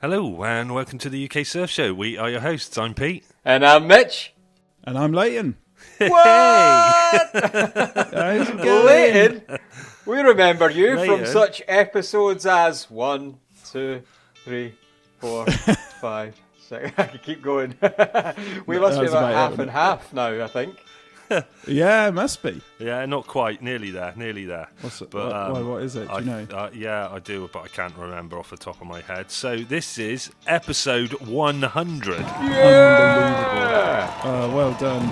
Hello and welcome to the UK Surf Show. We are your hosts. I'm Pete. And I'm Mitch. And I'm Leighton. What? How's it going? Leighton? We remember you Leighton. from such episodes as 1, 2, 3, 4, 5, 6. I can keep going. We must be about half and half now, I think. Yeah, it must be. Yeah, not quite. Nearly there. What's it? But, what is it? Do you know? Yeah, I do, but I can't remember off the top of my head. So this is episode 100. Yeah! Well done,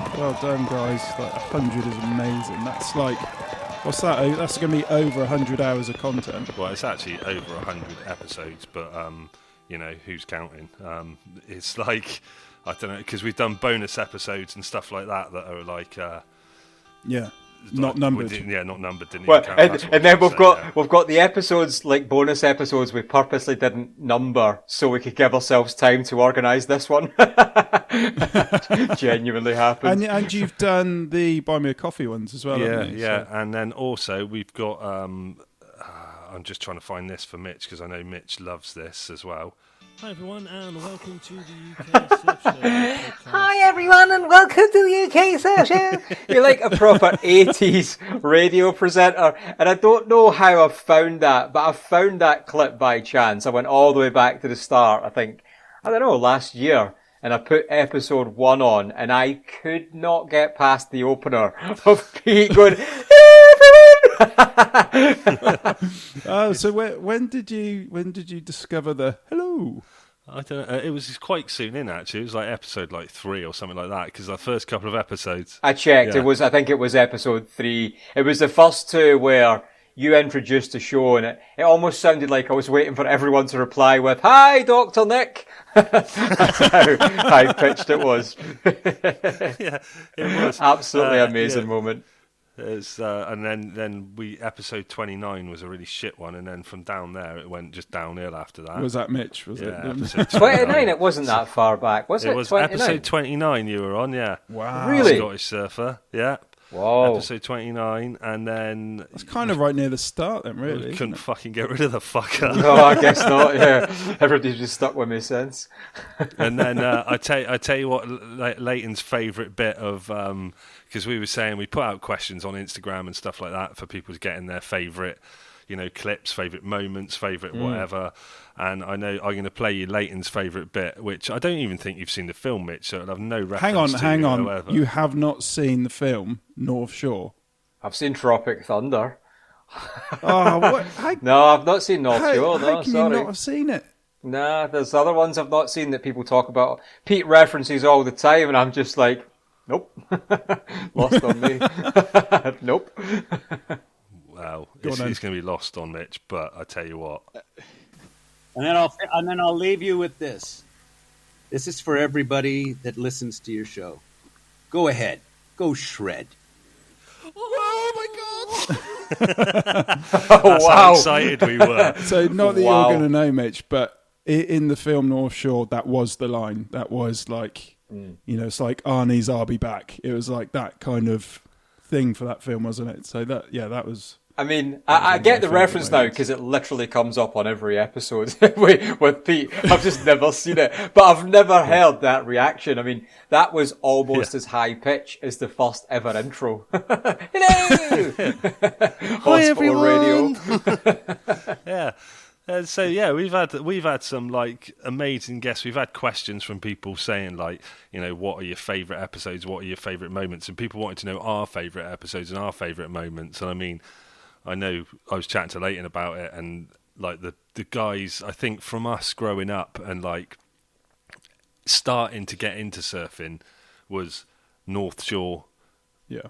guys. Like 100 is amazing. That's like, what's that? That's going to be over 100 hours of content. Well, it's actually over 100 episodes, but who's counting? It's like, I don't know, because we've done bonus episodes and stuff like that are like, not numbered. Not numbered. Didn't Well, even count. and then we've got the episodes, like bonus episodes, we purposely didn't number so we could give ourselves time to organise this one. Genuinely happened. And you've done the Buy Me a Coffee ones as well, haven't you? Yeah. And then also we've got, I'm just trying to find this for Mitch because I know Mitch loves this as well. Hi everyone and welcome to the UK Surf Show podcast. Hi everyone and welcome to the UK Surf Show. You're like a proper 80s radio presenter, and I don't know how I've found that, but I found that clip by chance. I went all the way back to the start, last year, and I put episode 1 on, and I could not get past the opener of Pete going, So when did you discover the hello? I don't know. It was quite soon in, actually. It was like episode 3 or something like that, because the first couple of episodes. I checked. Yeah. I think it was episode 3. It was the first two where you introduced the show, and it almost sounded like I was waiting for everyone to reply with, "Hi, Dr. Nick." That's how high pitched it was. Yeah, it was. Absolutely amazing moment. It's, and then episode 29 was a really shit one, and then from down there it went just downhill after that. Was that Mitch? Was Yeah, it? episode 29, it wasn't that far back, was it? It was 29? episode 29 you were on, yeah. Wow. Really? Scottish Surfer, yeah. Whoa. Episode 29, and then... That's kind of right near the start then, really. Couldn't fucking get rid of the fucker. No, I guess not, yeah. Everybody's just stuck with me since. And then I tell you what, Leighton's favourite bit of... because we were saying we put out questions on Instagram and stuff like that for people to get in their favourite, clips, favourite moments, favourite whatever. And I know I'm going to play you Leighton's favourite bit, which I don't even think you've seen the film, Mitch, so it'll have no reference to Hang on. whatsoever. You have not seen the film North Shore? I've seen Tropic Thunder. Oh, what? No, I've not seen North Shore, How no, can sorry. you not have seen it? Nah, there's other ones I've not seen that people talk about. Pete references all the time, and I'm just like, nope. Lost on me. Nope. Well, it's going to be lost on Mitch, but I tell you what. And then I'll leave you with this. This is for everybody that listens to your show. Go ahead. Go shred. Oh my God! Oh, That's wow. how excited we were. So not that Wow. you're going to know, Mitch, but in the film North Shore, that was the line. That was like, it's like Arnie's "I'll be back." It was like that kind of thing for that film, wasn't it? So that was... I mean, I get the reference now because it literally comes up on every episode with Pete. I've just never seen it, but I've never heard that reaction. I mean, that was almost as high pitch as the first ever intro. Hello, Hi Hospital radio. everyone. Yeah. So yeah, we've had some like amazing guests. We've had questions from people saying like, what are your favourite episodes? What are your favourite moments? And people wanted to know our favourite episodes and our favourite moments. And I mean, I know I was chatting to Leighton about it, and like the guys, I think from us growing up and like starting to get into surfing was North Shore,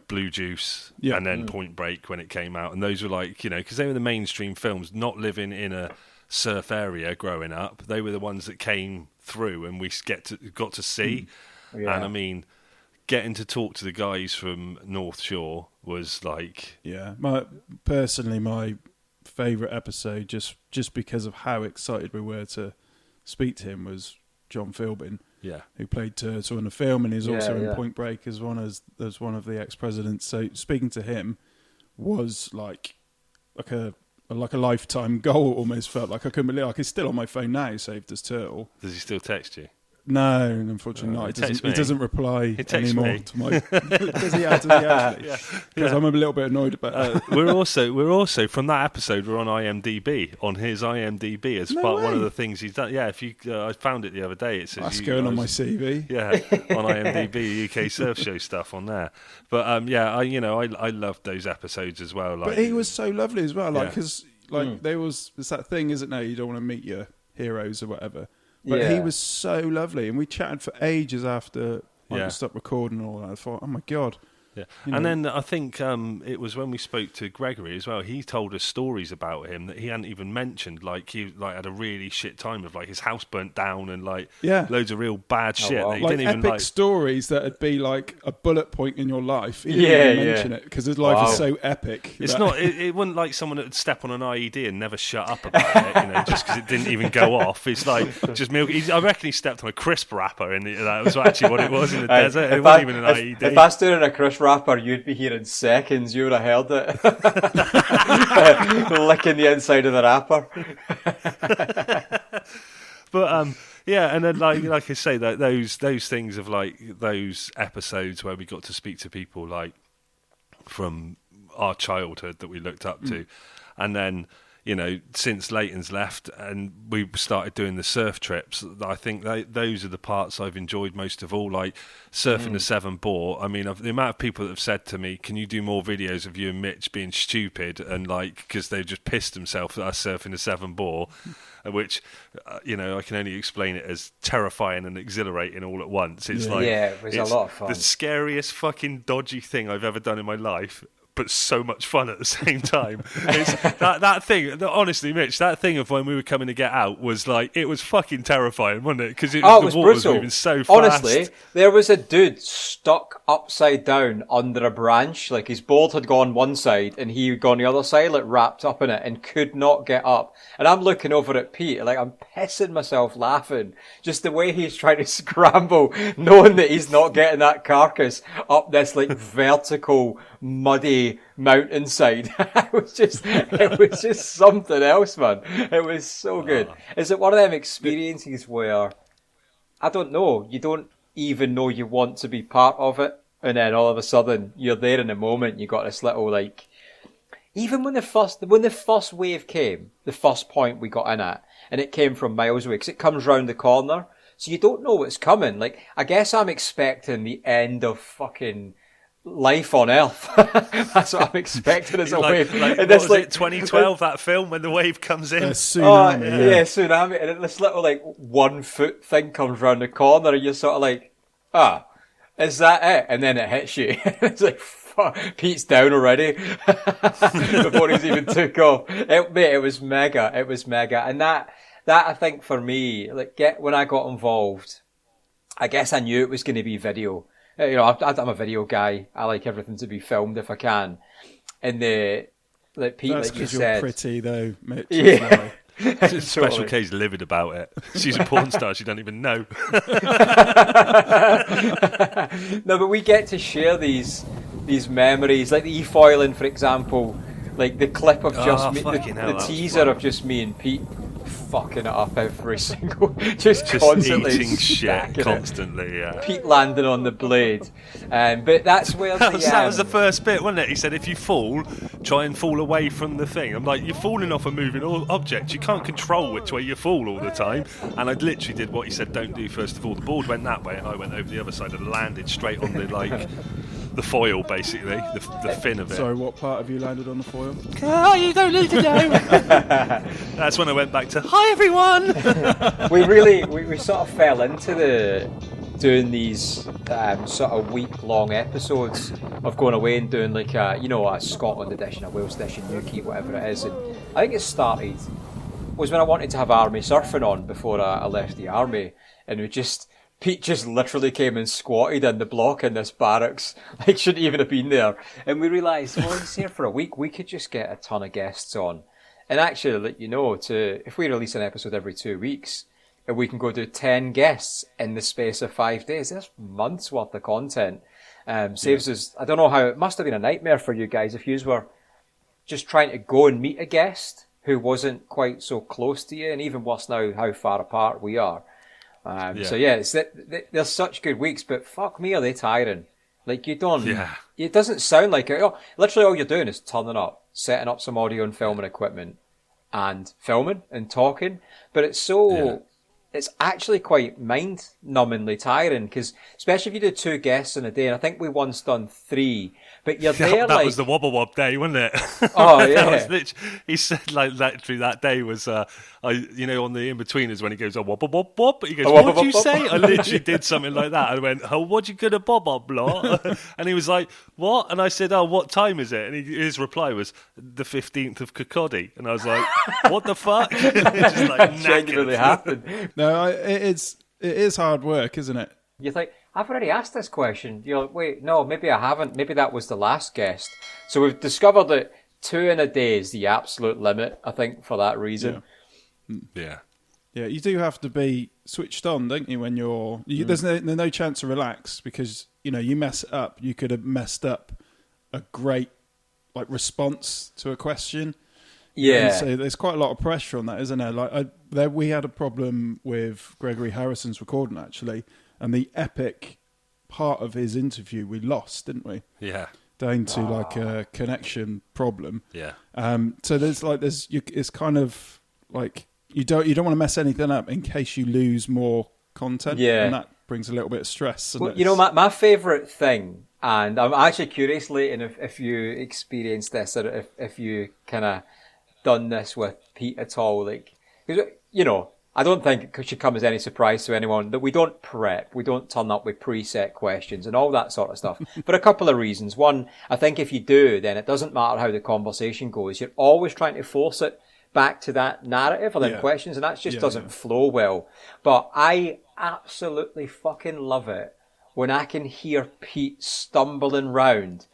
Blue Juice, and then Point Break when it came out. And those were like, because they were the mainstream films, not living in a surf area growing up. They were the ones that came through and we got to see. Yeah. And I mean, getting to talk to the guys from North Shore was like... Yeah, my favourite episode, just because of how excited we were to speak to him, was John Philbin, who played Turtle in the film, and he's also in Point Break as one of the ex-presidents. So speaking to him was like a like a lifetime goal. Almost felt like I couldn't believe. Like it's still on my phone now, saved as Turtle. Does he still text you? No, unfortunately not. He doesn't reply anymore me. to my. Does he actually? Because I'm a little bit annoyed about it. We're also from that episode. We're on IMDb, on his IMDb as one of the things he's done. Yeah, if you, I found it the other day. It says That's going on my CV. Yeah, on IMDb, UK Surf Show stuff on there. But I loved those episodes as well. Like, but he was so lovely as well. Like because it's that thing, isn't it? You don't want to meet your heroes or whatever. But he was so lovely, and we chatted for ages after I stopped recording and all that. I thought, oh my God. Yeah, and then I think it was when we spoke to Gregory as well. He told us stories about him that he hadn't even mentioned. Like he had a really shit time of like his house burnt down and loads of real bad shit. Wow. That he like didn't even epic stories that would be like a bullet point in your life. He didn't even mention it because his life is so epic. It's not. It wasn't like someone that would step on an IED and never shut up about it. Just because it didn't even go off. It's like just milk. I reckon he stepped on a crisp wrapper, and that was actually what it was in the desert. It wasn't even an IED. If I stood in a crisp wrapper, you'd be here in seconds. You would have heard it. Licking the inside of the wrapper. But and then like I say, that those things of like those episodes where we got to speak to people like from our childhood that we looked up to, and then since Leighton's left and we started doing the surf trips, I think those are the parts I've enjoyed most of all, like surfing the 7 bore. I mean, the amount of people that have said to me, can you do more videos of you and Mitch being stupid, and because they've just pissed themselves at us surfing the 7 bore, which, I can only explain it as terrifying and exhilarating all at once. It's it was a lot of fun. The scariest fucking dodgy thing I've ever done in my life, but so much fun at the same time. It's that thing, honestly, Mitch, that thing of when we were coming to get out was like, it was fucking terrifying, wasn't it? Because the water was moving so fast. Honestly, there was a dude stuck upside down under a branch. Like his board had gone one side and he had gone the other side, like wrapped up in it, and could not get up. And I'm looking over at Pete, like I'm pissing myself laughing. Just the way he's trying to scramble, knowing that he's not getting that carcass up this like vertical, muddy mountainside. It was just something else, man. It was so good. Is it one of them experiences where, I don't know, you don't even know you want to be part of it, and then all of a sudden you're there in a moment, you got this little like, even when the first wave came, the first point we got in at, and it came from miles away, because it comes round the corner, so you don't know what's coming. Like, I guess I'm expecting the end of fucking life on Earth. That's what I'm expecting as a wave. What was it, 2012, that film, when the wave comes in? Tsunami. Tsunami. And this little, 1 foot thing comes round the corner, and you're sort of like, is that it? And then it hits you. It's like, fuck, Pete's down already before he's even took off. It was mega. It was mega. And that I think for me, when I got involved, I guess I knew it was going to be video. I'm a video guy. I like everything to be filmed if I can. And Pete, that's because you're pretty though, Mitch. Yeah. Special K's livid about it. She's a porn star, she don't even know. No, but we get to share these memories, like the e-foiling, for example, like the clip of the teaser of just me and Pete fucking it up every single, just constantly eating shit constantly. Yeah. Pete landing on the blade, but that's where that was the first bit, wasn't it? He said, if you fall, try and fall away from the thing. I'm like, you're falling off a moving object. You can't control which way you fall all the time. And I literally did what he said don't do first of all. The board went that way, and I went over the other side and landed straight on the foil, basically, the fin of it. Sorry, what part of you landed on the foil? Oh, you don't need to know. That's when I went back to, hi everyone. we sort of fell into doing these sort of week-long episodes of going away and doing a Scotland edition, a Wales edition, Newquay, whatever it is. And I think it started was when I wanted to have army surfing on before I left the army, and Pete just literally came and squatted in the block in this barracks, shouldn't even have been there. And we realised, well, he's here for a week, we could just get a ton of guests on. And actually, if we release an episode every 2 weeks, and we can go do 10 guests in the space of 5 days, that's months worth of content. Saves us, I don't know how, it must have been a nightmare for you guys if you were just trying to go and meet a guest who wasn't quite so close to you, and even worse now, how far apart we are. So yeah, there's such good weeks, but fuck me, are they tiring? Like, you don't, it doesn't sound like it. Oh, literally all you're doing is turning up, setting up some audio and filming equipment, and filming and talking. But it's it's actually quite mind-numbingly tiring, because especially if you do 2 guests in a day, and I think we once done 3, but you're there that was the wobble wob day, wasn't it? Oh yeah. He said like literally that day was on the in-betweeners when he goes, oh, wobble wob wob, he goes, what'd you say? I literally did something like that. I went, oh, what you gonna bob up, blah? And he was like, what? And I said, oh, what time is it? And his reply was the 15th of Kirkcaldy. And I was like, what the fuck? It's just like genuinely happened. No, it is hard work, isn't it? You think, I've already asked this question. You're like, wait, no, maybe I haven't. Maybe that was the last guest. So we've discovered that 2 in a day is the absolute limit, I think, for that reason. Yeah. Yeah, you do have to be switched on, don't you, when there's no chance to relax, because, you mess it up. You could have messed up a great response to a question. Yeah. And so there's quite a lot of pressure on that, isn't there? We had a problem with Gregory Harrison's recording, actually, and the epic part of his interview we lost, didn't we? Yeah. Down to a connection problem. Yeah. So it's kind of like you don't want to mess anything up in case you lose more content. Yeah. And that brings a little bit of stress. Well, my favourite thing, and I'm actually curious, Leighton, if you experienced this, or if you kind of done this with Pete at all, because I don't think it should come as any surprise to anyone that we don't prep, we don't turn up with preset questions and all that sort of stuff. For a couple of reasons. One, I think if you do, then it doesn't matter how the conversation goes. You're always trying to force it back to that narrative or them questions, and that just doesn't flow well. But I absolutely fucking love it when I can hear Pete stumbling round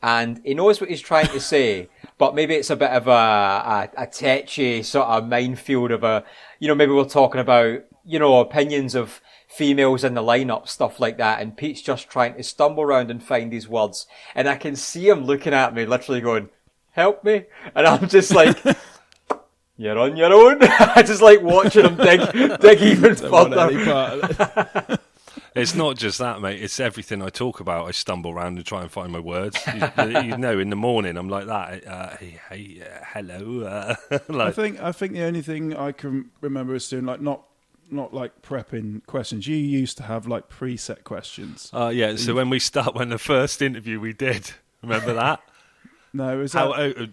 and he knows what he's trying to say, but maybe it's a bit of a tetchy sort of minefield of maybe we're talking about, opinions of females in the lineup, stuff like that, and Pete's just trying to stumble around and find these words, and I can see him looking at me, literally going, help me, and I'm just like, you're on your own. I just like watching him dig even further. It's not just that, mate. It's everything I talk about. I stumble around and try and find my words. In the morning, I'm like that. Hey, hello. I think the only thing I can remember is doing not like prepping questions. You used to have preset questions. Yeah. So when the first interview we did, remember that? No, it was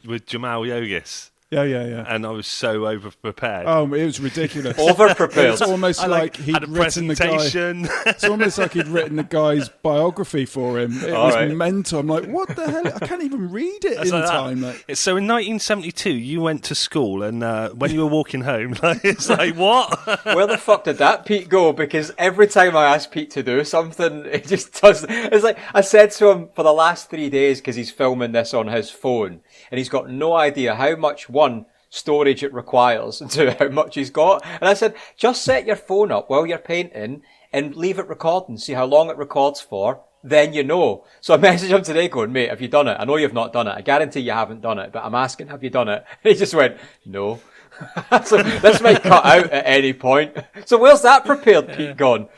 with Jamal Yogis. Yeah. And I was so over-prepared. Oh, it was ridiculous. Over-prepared. It's almost like he'd had a written presentation. It's almost like he'd written the guy's biography for him. It was mental. I'm like, what the hell? I can't even read it in time. So in 1972, you went to school, and when you were walking home, it's like, what? Where the fuck did that Pete go? Because every time I ask Pete to do something, it just does. It's like I said to him for the last 3 days, because he's filming this on his phone, and he's got no idea how much storage it requires to how much he's got. And I said, just set your phone up while you're painting and leave it recording, see how long it records for, then you know. So I messaged him today going, mate, have you done it? I know you've not done it. I guarantee you haven't done it, but I'm asking, have you done it? And he just went, no. So this might cut out at any point. So where's that prepared Pete gone?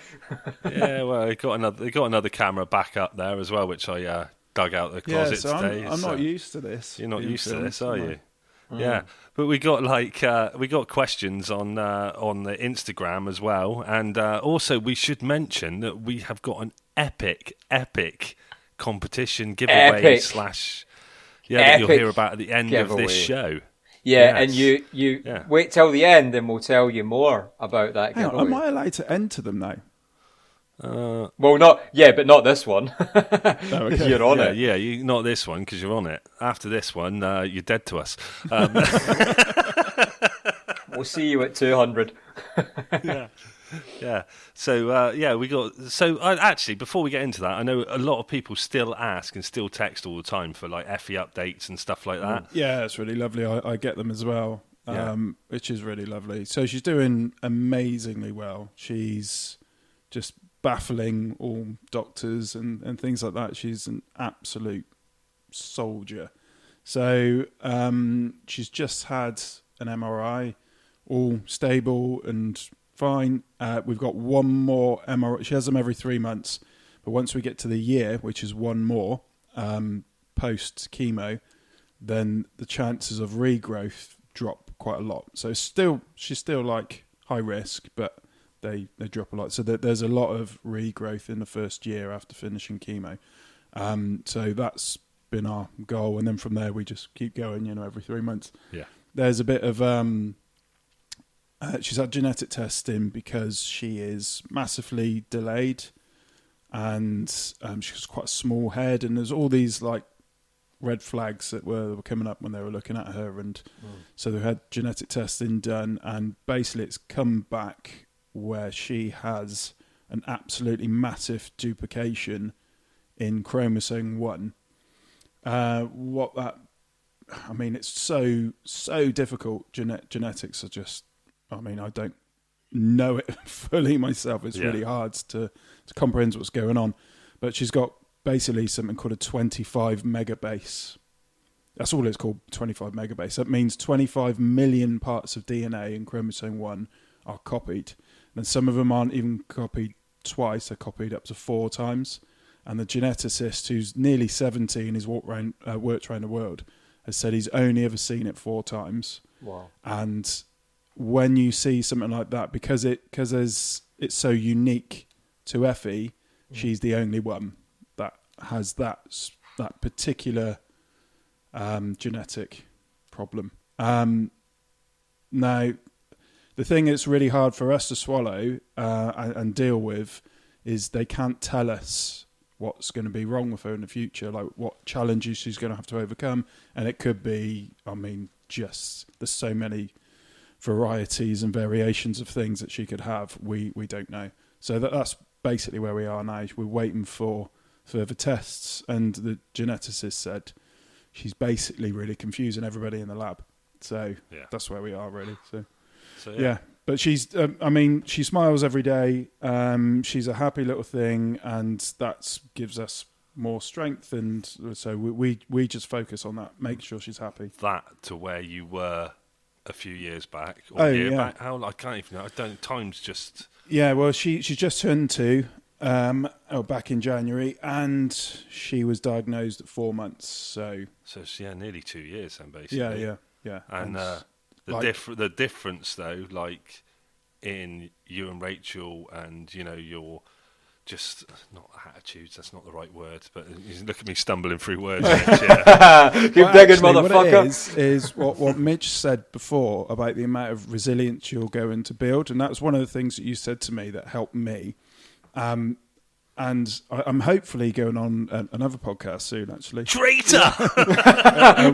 Yeah, well, they got another camera back up there as well, which I dug out the closet today. I'm not used to this. You're not used to this, are you? Yeah, but we got questions on the Instagram as well, and also we should mention that we have got an epic competition giveaway that you'll hear about at the end of this show. Yeah, yes. And you wait till the end, and we'll tell you more about that giveaway. Am I allowed to enter them now? Well, but not this one. Okay. You're on it. Yeah, not this one because you're on it. After this one, you're dead to us. We'll see you at 200. Yeah. So we got. So actually, before we get into that, I know a lot of people still ask and still text all the time for FE updates and stuff like that. Yeah, it's really lovely. I get them as well, which is really lovely. So she's doing amazingly well. She's just baffling all doctors and things like that. She's an absolute soldier. So she's just had an MRI, all stable and fine. We've got one more MRI. She has them every 3 months. But once we get to the year, which is one more post chemo, then the chances of regrowth drop quite a lot. So she's still like high risk, but they drop a lot. So there's a lot of regrowth in the first year after finishing chemo. So that's been our goal, and then from there we just keep going. Every 3 months. Yeah. There's a bit of she's had genetic testing because she is massively delayed. And she has quite a small head, and there's all these like red flags that were coming up when they were looking at her, and so they had genetic testing done, and basically it's come back where she has an absolutely massive duplication in chromosome 1. It's so difficult. Genetics are just, I don't know it fully myself. It's really hard to comprehend what's going on. But she's got basically something called a 25 megabase. That's all it's called, 25 megabase. That means 25 million parts of DNA in chromosome 1 are copied. And some of them aren't even copied twice, they're copied up to 4 times. And the geneticist, who's nearly 70 and he's worked around the world, has said he's only ever seen it 4 times. Wow. And when you see something like that, because it's so unique to Effie, she's the only one that has that particular genetic problem. Now, the thing that's really hard for us to swallow and deal with is they can't tell us what's going to be wrong with her in the future, like what challenges she's going to have to overcome. And it could be, just there's so many varieties and variations of things that she could have. We don't know. So that's basically where we are now. We're waiting for further tests, and the geneticist said she's basically really confusing everybody in the lab. So that's where we are really. So yeah. But she's, she smiles every day. She's a happy little thing, and that gives us more strength. And so we just focus on that, make sure she's happy. That to where you were a few years back, or back. How, I can't even know. Time's just. Yeah, well, she's just turned 2, back in January, and she was diagnosed at 4 months. So nearly 2 years then, basically. Yeah. And the difference though, like in you and Rachel, and your just not attitudes. That's not the right word, but look at me stumbling through words. Keep digging, motherfucker. What it is what Mitch said before about the amount of resilience you're going to build, and that's one of the things that you said to me that helped me. And I'm hopefully going on another podcast soon, actually. Traitor!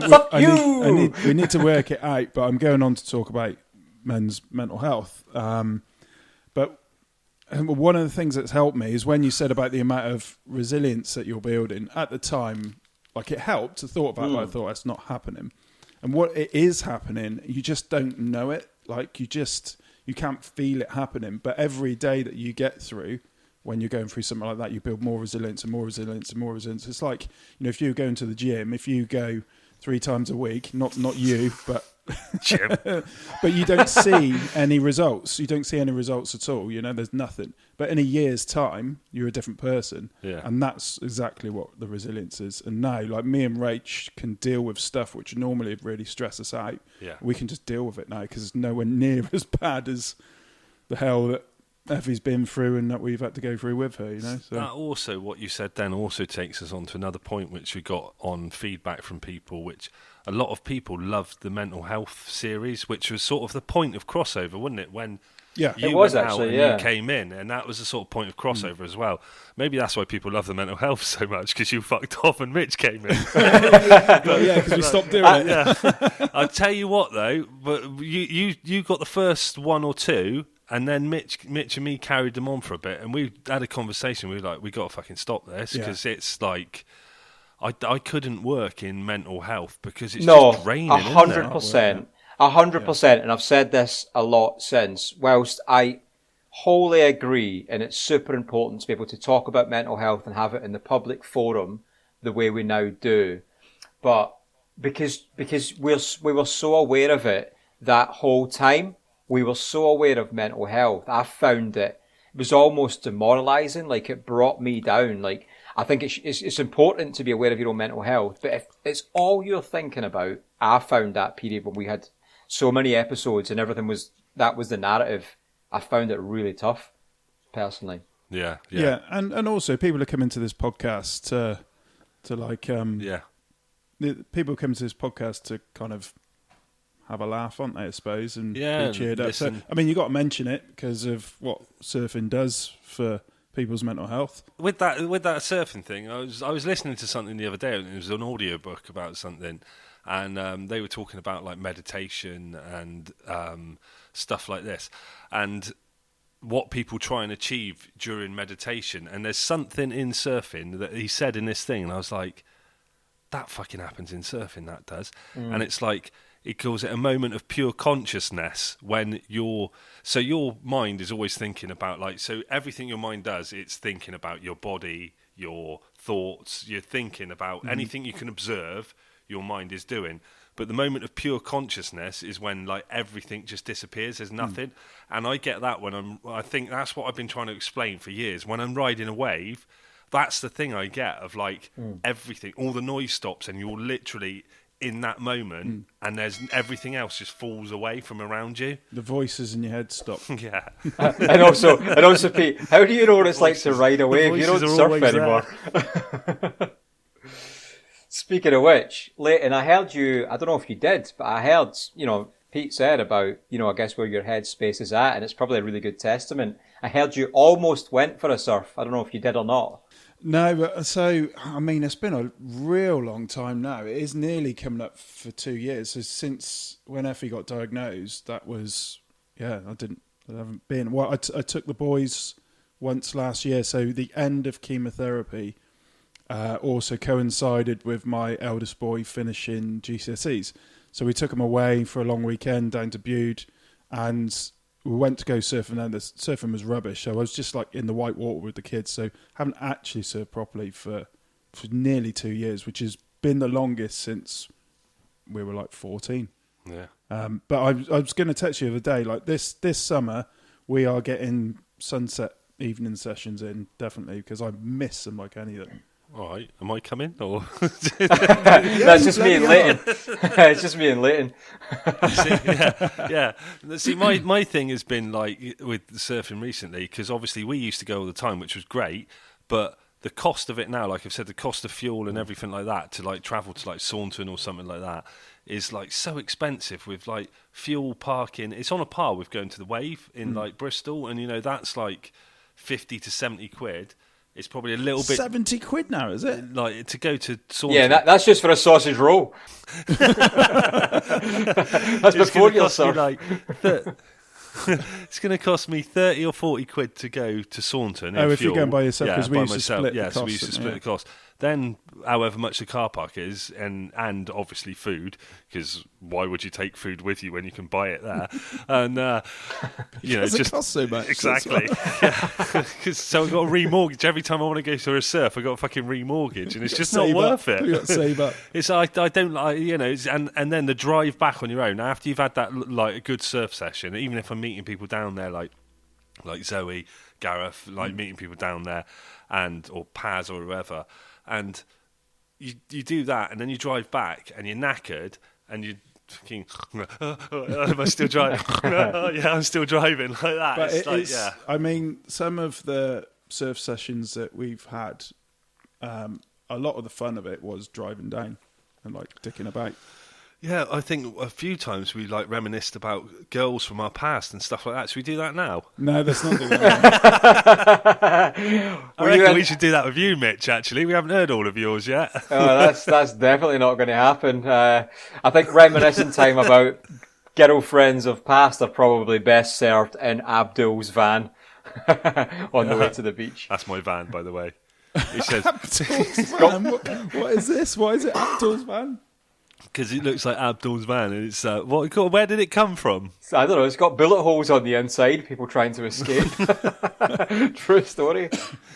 Fuck you! We need to work it out, but I'm going on to talk about men's mental health. But one of the things that's helped me is when you said about the amount of resilience that you're building. At the time, like, it helped. I thought about it, but I thought that's not happening. And what it is happening, you just don't know it. Like, you can't feel it happening. But every day that you get through, when you're going through something like that, you build more resilience and more resilience and more resilience. It's like, if you're going to the gym, if you go 3 times a week, not you, but gym, but you don't see any results. You don't see any results at all. There's nothing. But in a year's time, you're a different person. Yeah. And that's exactly what the resilience is. And now, like, me and Rach can deal with stuff which normally would really stress us out. Yeah. We can just deal with it now because it's nowhere near as bad as the hell that Effie's been through and that we've had to go through with her, So that also, what you said then, also takes us on to another point which we got on feedback from people, which a lot of people loved the mental health series, which was sort of the point of crossover, wasn't it? When you went out and you came in, and that was the sort of point of crossover as well. Maybe that's why people love the mental health so much, because you fucked off and Mitch came in. Because we stopped doing it. Yeah. I'll tell you what though, but you got the first 1 or 2. And then Mitch and me carried them on for a bit, and we had a conversation. We were like, we got to fucking stop this, because it's like, I couldn't work in mental health because it's just draining. 100%, 100%. And I've said this a lot since. Whilst I wholly agree, and it's super important to be able to talk about mental health and have it in the public forum the way we now do, but because we were so aware of it that whole time. We were so aware of mental health. I found it was almost demoralizing. Like, it brought me down. Like, I think it's important to be aware of your own mental health, but if it's all you're thinking about, I found that period when we had so many episodes and everything was the narrative. I found it really tough, personally. Yeah. And also people are coming to this podcast to like people come to this podcast to kind of have a laugh, aren't they, I suppose, and be cheered up. So, I mean, you got to mention it because of what surfing does for people's mental health. With that surfing thing, I was listening to something the other day, and it was an audio book about something, and they were talking about like meditation and stuff like this, and what people try and achieve during meditation. And there's something in surfing that he said in this thing, and I was like, that fucking happens in surfing, that does. And it's like, he calls it a moment of pure consciousness when your mind is always thinking about, like, so everything your mind does, it's thinking about your body, your thoughts, you're thinking about anything you can observe, your mind is doing. But the moment of pure consciousness is when, like, everything just disappears, there's nothing. And I get that I think that's what I've been trying to explain for years. When I'm riding a wave, that's the thing I get of, like, everything, all the noise stops and you're literally in that moment, and there's everything else just falls away from around you. The voices in your head stop. Yeah. and also, Pete, how do you know what it's like to ride a wave? You don't surf anymore. Speaking of which, Leighton, I heard you, I don't know if you did, but I heard, Pete said about, I guess where your headspace is at, and it's probably a really good testament. I heard you almost went for a surf. I don't know if you did or not. No, but so, I mean, it's been a real long time now. It is nearly coming up for 2 years. So since when Effie got diagnosed, that was, I haven't been. Well, I took the boys once last year. So the end of chemotherapy also coincided with my eldest boy finishing GCSEs. So we took him away for a long weekend down to Bude, and we went to go surfing, and the surfing was rubbish. So I was just like in the white water with the kids. So haven't actually surfed properly for nearly 2 years, which has been the longest since we were like 14. Yeah. But I was going to text you the other day, like this summer, we are getting sunset evening sessions in, definitely, because I miss them like anything. All right. Am I coming? Or That's just me and Leighton. It's just me and Leighton. Yeah. See, my thing has been like with surfing recently, because obviously we used to go all the time, which was great, but the cost of it now, like I've said, the cost of fuel and everything like that to like travel to like Saunton or something like that is like so expensive with like fuel, parking. It's on a par with going to the Wave in like Bristol, and that's like 50 to 70 quid. It's probably a little bit 70 quid now, is it? like to go to Saunton. Yeah, that's just for a sausage roll. That's before you'll surf. It's going to cost me 30 or 40 quid to go to Saunton. Oh, if fuel. you're going by yourself, because we used to split the cost. So we used to split the cost. Then, however much the car park is, and obviously food, because why would you take food with you when you can buy it there? And because it costs so much. Exactly. Yeah. So I've got to remortgage every time I want to go to a surf. I've got to fucking remortgage, and it's just not worth it. You got to save up. It's I don't like and then the drive back on your own after you've had that like a good surf session. Even if I'm meeting people down there like Zoe, Gareth, like meeting people down there, or Paz or whoever. And you do that, and then you drive back, and you're knackered, and you're thinking, am I still driving? Yeah, I'm still driving, like that. But I mean, some of the surf sessions that we've had, a lot of the fun of it was driving down and like dicking about. Yeah, I think a few times we like reminisced about girls from our past and stuff like that. Should we do that now? No, that's not doing that. I reckon we should do that with you, Mitch, actually. We haven't heard all of yours yet. Oh, that's definitely not going to happen. I think reminiscing time about girlfriends of past are probably best served in Abdul's van on the way to the beach. That's my van, by the way. He says, Abdul's van? What is this? Why is it Abdul's van? Because it looks like Abdul's van, and it's where did it come from? I don't know. It's got bullet holes on the inside. People trying to escape. True story.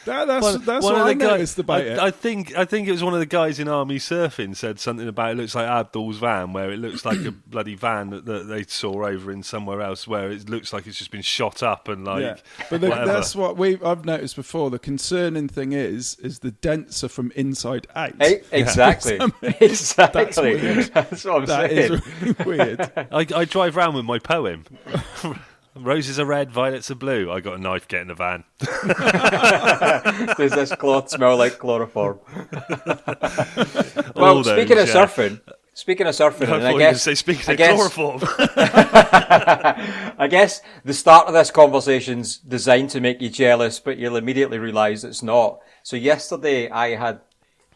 That's what I noticed about it. I think it was one of the guys in Army Surfing said something about it looks like Abdul's van, where it looks like a bloody van that they saw over in somewhere else, where it looks like it's just been shot up and like. But that's what I've noticed before. The concerning thing is the dents are from inside out. Exactly. Exactly. That's what I'm saying. That is really weird. I drive around with my poem. Roses are red, violets are blue. I got a knife, get in the van. Does this cloth smell like chloroform? Well, speaking of surfing, and I guess speaking of chloroform. I guess the start of this conversation's designed to make you jealous, but you'll immediately realise it's not. So yesterday I had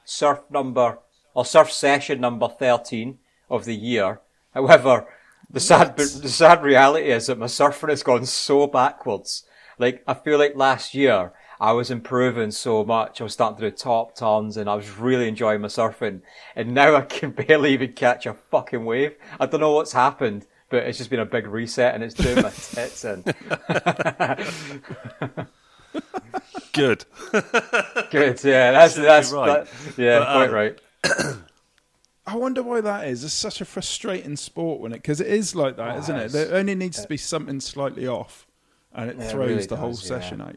surf session number 13 of the year. However, the sad reality is that my surfing has gone so backwards. Like, I feel like last year I was improving so much. I was starting to do top turns and I was really enjoying my surfing. And now I can barely even catch a fucking wave. I don't know what's happened, but it's just been a big reset and it's doing my tits in. Good. Good, yeah. That's right. Quite right. I wonder why that is. It's such a frustrating sport because it is like that, isn't it? There only needs to be something slightly off, and it throws really the whole session out.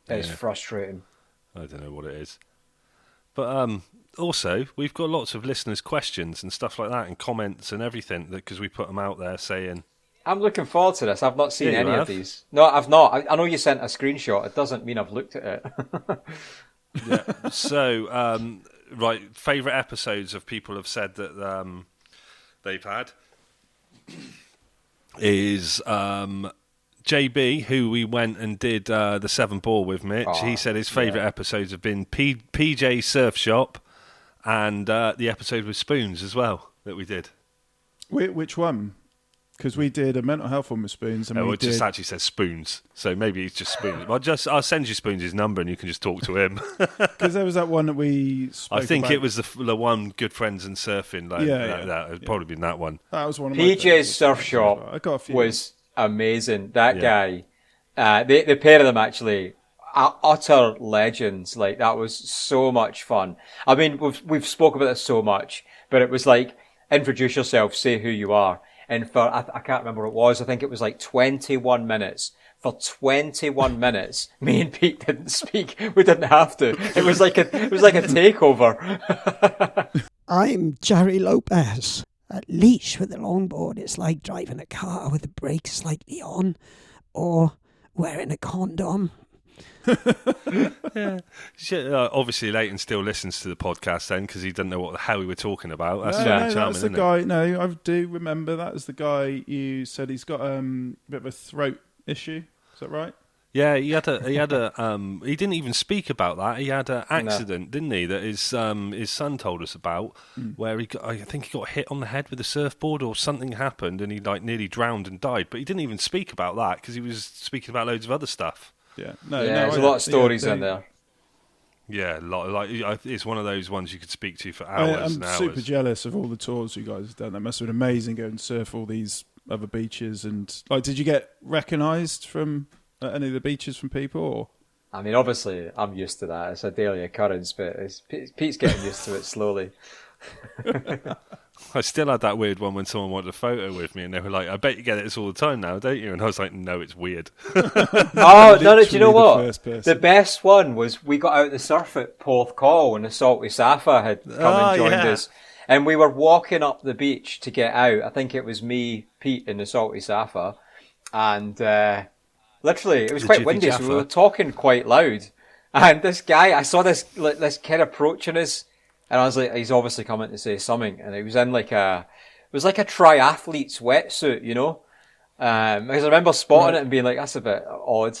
It's frustrating. I don't know what it is, but also we've got lots of listeners' questions and stuff like that, and comments and everything because we put them out there saying. I'm looking forward to this. I've not seen any of these. No, I've not. I know you sent a screenshot. It doesn't mean I've looked at it. Yeah. So. Right, favourite episodes of people have said that they've had is JB, who we went and did the 7 ball with Mitch. He said his favourite episodes have been PJ Surf Shop and the episode with Spoons as well that we did. Which one? Because we did a mental health one with Spoons. And it just actually says Spoons, so maybe it's just Spoons. I'll send you Spoons' number and you can just talk to him. Because there was that one that we spoke I think about. it was the one Good Friends and Surfing. That would probably been that one. That was one of my PJ's Surf Shop I got a few. was amazing. That guy, the pair of them actually are utter legends. Like, that was so much fun. I mean, we've spoken about this so much, but it was like, introduce yourself, say who you are. And for, I can't remember what it was, I think it was like 21 minutes. For 21 minutes, me and Pete didn't speak. We didn't have to. It was like a takeover. I'm Jerry Lopez. At leash with the longboard, it's like driving a car with the brakes slightly on, or wearing a condom. Obviously, Leighton still listens to the podcast then because he doesn't know what the hell we were talking about. That's that's the guy. No, I do remember that as the guy you said he's got a bit of a throat issue. Is that right? Yeah, he didn't even speak about that. He had an accident, didn't he? That his son told us about, where I think he got hit on the head with a surfboard or something happened, and he like nearly drowned and died. But he didn't even speak about that because he was speaking about loads of other stuff. Yeah, there's a lot of stories in there. Yeah, it's one of those ones you could speak to for hours and hours. I'm super jealous of all the tours you guys have done. That must have been amazing going and surf all these other beaches. And like, did you get recognised from any of the beaches from people? Or? I mean, obviously, I'm used to that. It's a daily occurrence, but Pete's getting used to it slowly. I still had that weird one when someone wanted a photo with me and they were like, I bet you get this all the time now, don't you? And I was like, no, it's weird. Oh, no, do you know what? The best one was we got out the surf at Porth Call when the Salty Safa had come and joined us. And we were walking up the beach to get out. I think it was me, Pete, and the Salty Safa. And literally, it was quite windy, so we were talking quite loud. And this guy, I saw this kid approaching us. And I was like, he's obviously coming to say something. And he was in it was like a triathlete's wetsuit, you know? Because I remember spotting it and being like, that's a bit odd.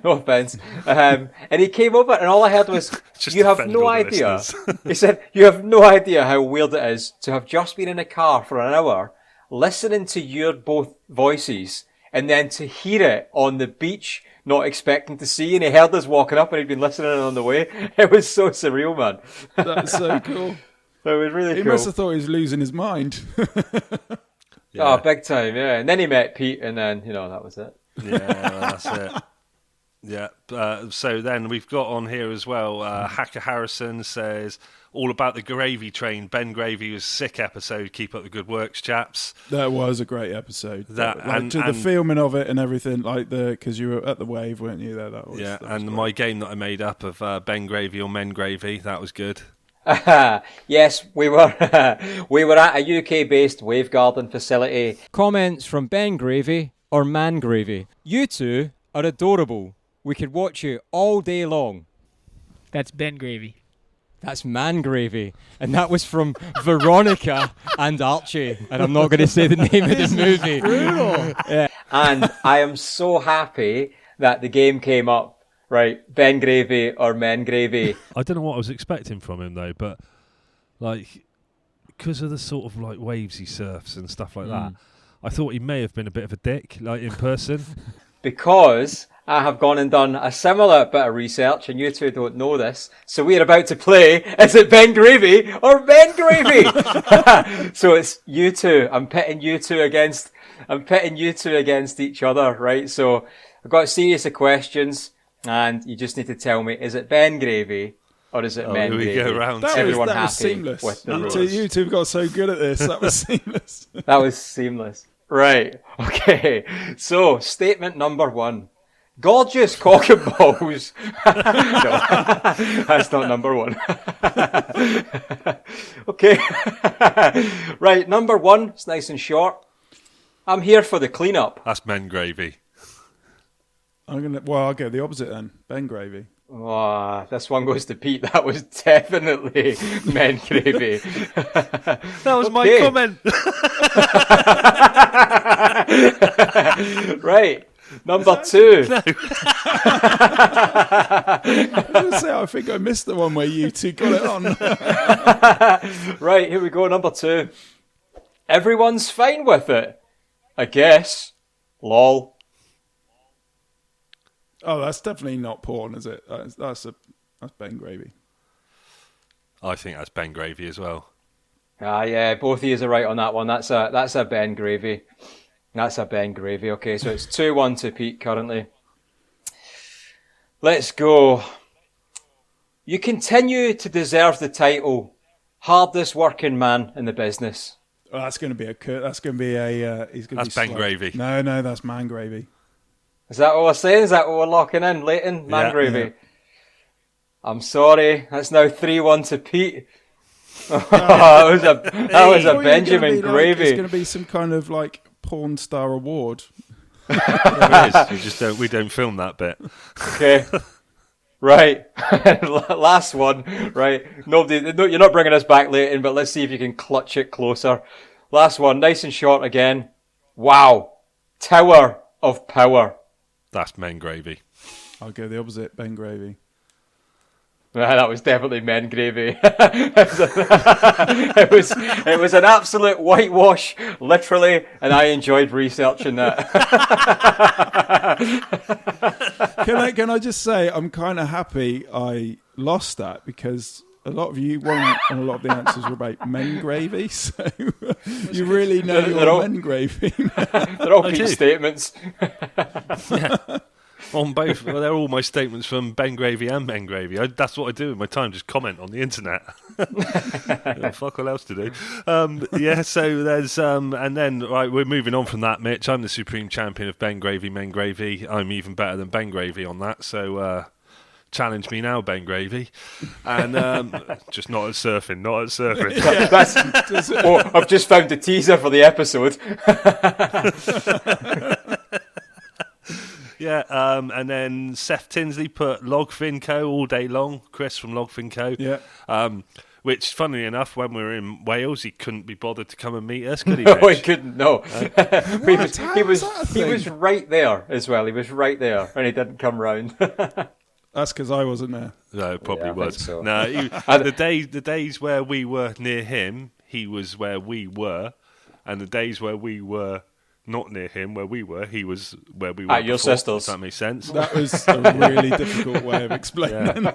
No offense. And he came over and all I heard was, you have no idea. He said, you have no idea how weird it is to have just been in a car for an hour, listening to your both voices, and then to hear it on the beach, not expecting to see, and he heard us walking up and he'd been listening on the way. It was so surreal, man. That's so cool. So it was really He cool. must have thought he was losing his mind. Oh, big time, yeah. And then he met Pete, and then, that was it. Yeah, that's it. Yeah. So then we've got on here as well, Hacker Harrison says, all about the gravy train. Ben Gravy was a sick episode. Keep up the good works, chaps. That was a great episode. And the filming of it and everything, because you were at the Wave, weren't you? That was and great. my game that I made up of Ben Gravy or Men Gravy, that was good. Yes, we were at a UK-based Wave Garden facility. Comments from Ben Gravy or Man Gravy. You two are adorable. We could watch you all day long. That's Ben Gravy. That's Man Gravy. And that was from Veronica and Archie. And I'm not going to say the name of the movie. Brutal. Yeah. And I am so happy that the game came up. Right, Ben Gravy or Men Gravy. I don't know what I was expecting from him though, but because of the sort of waves he surfs and stuff like that, I thought he may have been a bit of a dick, in person. Because I have gone and done a similar bit of research, and you two don't know this, so we're about to play, is it Ben Gravy or Men Gravy? So it's you two. I'm pitting you two against each other, right? So I've got a series of questions, and you just need to tell me, is it Ben Gravy or is it Men we Gravy? go round. That Everyone was happy seamless. with the rules. You two got so good at this. That was seamless. That was seamless. Right. Okay. So, statement number 1. Gorgeous cock and balls. No, that's not number 1. Okay. Right. Number 1. It's nice and short. I'm here for the cleanup. That's Men Gravy. I'll go the opposite then. Ben Gravy. Oh, this one goes to Pete. That was definitely Men Gravy. That was my comment. Right. Number 2. No. I think I missed the one where you two got it on. Right, here we go. Number 2. Everyone's fine with it, I guess. Lol. Oh, that's definitely not porn, is it? That's Ben Gravy. I think that's Ben Gravy as well. Ah, yeah, both of you are right on that one. That's a Ben Gravy. That's a Ben Gravy. Okay, so it's 2-1 to Pete currently. Let's go. You continue to deserve the title, hardest working man in the business. Oh, that's going to be That's going to be a. That's Ben Gravy. No, that's Man Gravy. Is that what we're saying? Is that what we're locking in? Leighton? Man Gravy. Yeah. I'm sorry. That's now 3-1 to Pete. That was a Benjamin Gravy. It's going to be some kind of porn star award. It is. We don't film that bit. Okay. Right. Last one. Right. No, you're not bringing us back, Leighton, but let's see if you can clutch it closer. Last one. Nice and short again. Wow. Tower of Power. That's Men Gravy. I'll go the opposite. Ben Gravy. That was definitely Men Gravy. It was an absolute whitewash, literally, and I enjoyed researching that. Can I just say I'm kind of happy I lost that because a lot of you won and a lot of the answers were about Men Gravy, so you really know your Men Gravy. They're all Pete statements. Yeah. On both, they're all my statements from Ben Gravy and Men Gravy. That's what I do with my time, just comment on the internet. Fuck all else to do. So there's, and then, right, we're moving on from that, Mitch. I'm the supreme champion of Ben Gravy, Men Gravy. I'm even better than Ben Gravy on that, so challenge me now, Ben Gravy. And just not at surfing. I've just found the teaser for the episode. Yeah, and then Seth Tinsley put Logfin Co. all day long. Chris from Logfin Co. Yeah. Which, funnily enough, when we were in Wales, he couldn't be bothered to come and meet us, could he? No, Rich? he couldn't. No, he was right there as well. He was right there, and he didn't come round. That's because I wasn't there. No, it probably Yeah, I was. think so. No, the days where we were near him, he was where we were, and the days where we were not near him, where we were, he was where we were. At your before, sister's. If that makes sense. That was a really difficult way of explaining.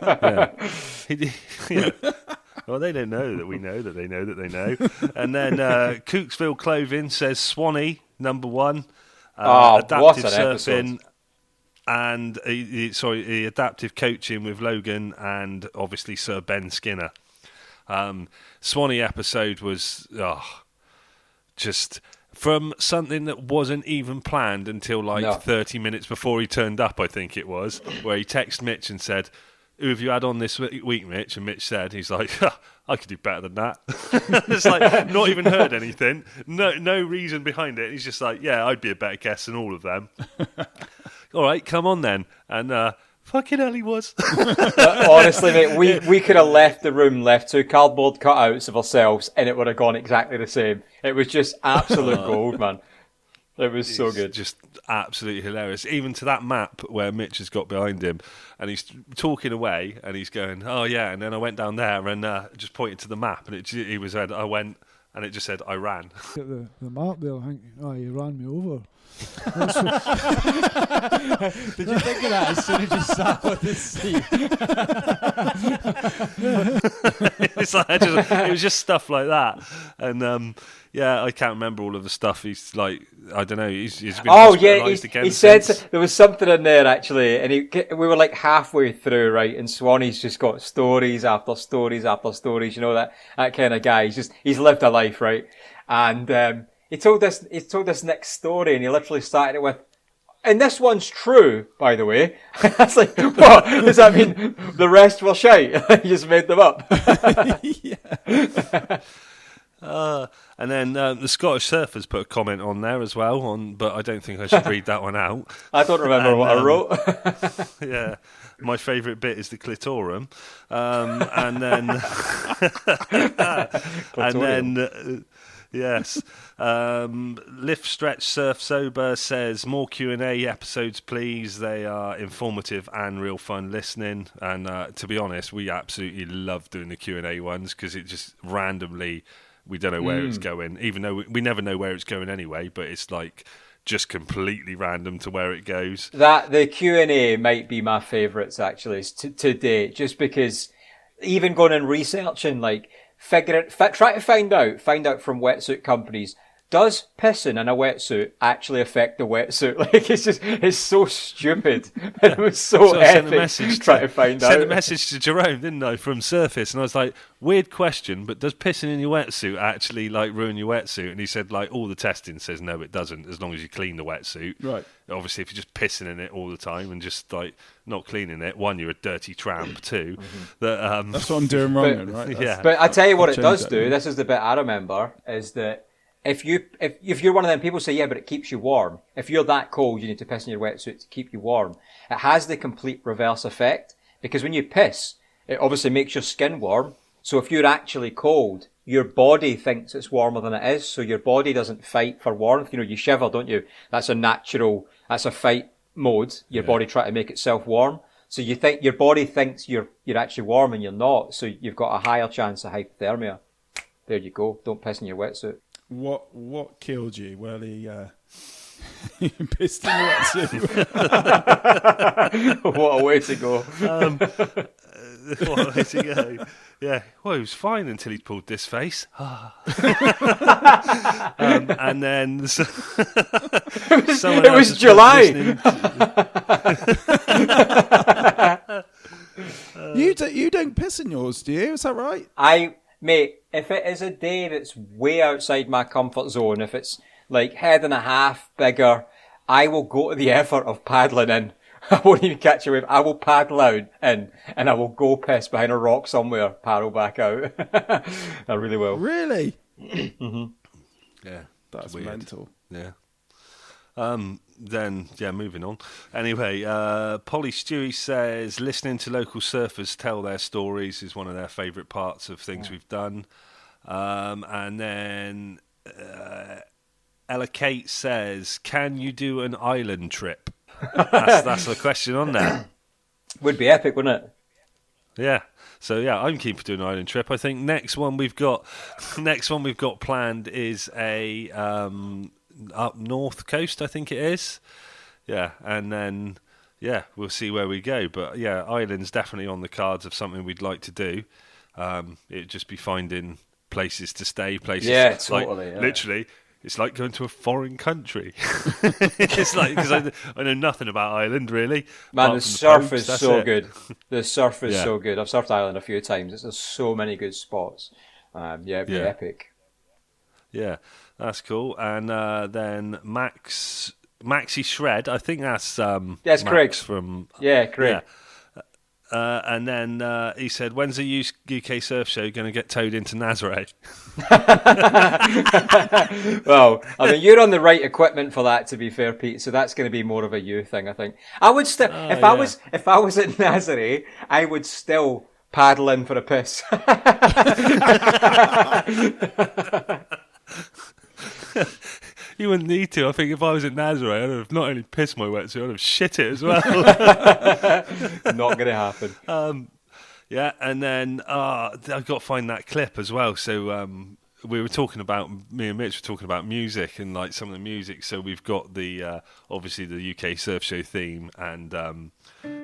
Yeah. Well, they don't know that we know that they know that they know. And then Cooksville Clothing says Swanee, number one. What Adaptive an surfing. episode. And the adaptive coaching with Logan and obviously Sir Ben Skinner. Swanee episode was just from something that wasn't even planned until 30 minutes before he turned up, I think it was, where he texted Mitch and said, "Who have you had on this week, Mitch?" And Mitch said, he's like, "I could do better than that." It's like, not even heard anything. No reason behind it. He's just like, "Yeah, I'd be a better guest than all of them." All right, come on then. And fucking hell he was. Honestly, mate, we could have left the room, left 2 cardboard cutouts of ourselves, and it would have gone exactly the same. It was just absolute gold, man. It was so good. Just absolutely hilarious. Even to that map where Mitch has got behind him and he's talking away and he's going, "Oh, yeah." And then I went down there and just pointed to the map and I went and it just said, "I ran." At the map there, I think, you ran me over. Did you think of that as soon as you sat on the seat? It was just stuff like that. And I can't remember all of the stuff. He's like, I don't know. He's been hospitalised again. He said since. there was something in there actually, and we were like halfway through, right? And Swanee's just got stories after stories after stories. You know that kind of guy. He's lived a life, right? And he told this next story, and he literally started it with, "And this one's true, by the way." I was like, "What does that mean? The rest were shite." You just made them up. And then the Scottish Surfers put a comment on there as well, but I don't think I should read that one out. I don't remember what I wrote. Yeah, my favourite bit is the clitorum, and then yes. Lift Stretch Surf Sober says more Q&A episodes, please. They are informative and real fun listening. And to be honest, we absolutely love doing the Q&A ones because it just randomly, we don't know where it's going, even though we never know where it's going anyway. But it's like just completely random to where it goes. The Q&A might be my favourites actually to date, just because even going and researching, like try to find out from wetsuit companies, does pissing in a wetsuit actually affect the wetsuit? Like, it's so stupid. It was so epic trying to find out. Sent a message to Jerome, didn't I, from Srface, and I was like, weird question, but does pissing in your wetsuit actually like ruin your wetsuit? And he said, like, all the testing says no, it doesn't, as long as you clean the wetsuit. Right. Obviously, if you're just pissing in it all the time and just like not cleaning it, one, you're a dirty tramp. Two, that's what I'm doing wrong, right? Yeah. But I tell you what it does do. This is the bit I remember, is that if you're one of them people say, yeah, but it keeps you warm. If you're that cold, you need to piss in your wetsuit to keep you warm. It has the complete reverse effect, because when you piss, it obviously makes your skin warm. So if you're actually cold, your body thinks it's warmer than it is. So your body doesn't fight for warmth. You know, you shiver, don't you? That's a fight mode. Your body trying to make itself warm. So you think your body thinks you're actually warm and you're not. So you've got a higher chance of hypothermia. There you go. Don't piss in your wetsuit. What killed you? Well, he pissed in the wetsuit. What a way to go. What a way to go. Yeah, well, he was fine until he pulled this face. And then it was July. You don't piss in yours, do you? Is that right? Mate, if it is a day that's way outside my comfort zone, if it's like head and a half bigger, I will go to the effort of paddling in. I won't even catch a wave. I will paddle out in, and I will go piss behind a rock somewhere, paddle back out. I really will. Really? Mm-hmm. Yeah. That's weird. mental. Yeah. Then, moving on. Anyway, Polly Stewie says, listening to local surfers tell their stories is one of their favourite parts of things we've done. And then Ella Kate says, can you do an island trip? That's the question on there. Would be epic, wouldn't it? Yeah. So I'm keen for doing an island trip. I think next one we've got planned is a up north coast, I think it is. Yeah, and then we'll see where we go. But yeah, islands definitely on the cards of something we'd like to do. It'd just be finding places to stay, places. Yeah, totally. Like, literally, it's like going to a foreign country. It's like, because I know nothing about Ireland really. Man, the surf is so good. The surf is Yeah. so good. I've surfed Ireland a few times. There's so many good spots. It'd be epic. Yeah, that's cool. And then Maxi Shred, I think that's Yes, Max Craig. from Craig. Yeah. And then he said, "When's the UK surf show going to get towed into Nazareth?" Well, I mean, you're on the right equipment for that, to be fair, Pete. So that's going to be more of a you thing, I think. I would still, if I was at Nazareth, I would still paddle in for a piss. You wouldn't need to. I think if I was at Nazareth, I'd have not only pissed my wetsuit, I'd have shit it as well. Not going to happen. Yeah, and then I've got to find that clip as well. So we were talking about, me and Mitch were talking about music and like some of the music. So we've got the obviously the UK Surf Show theme and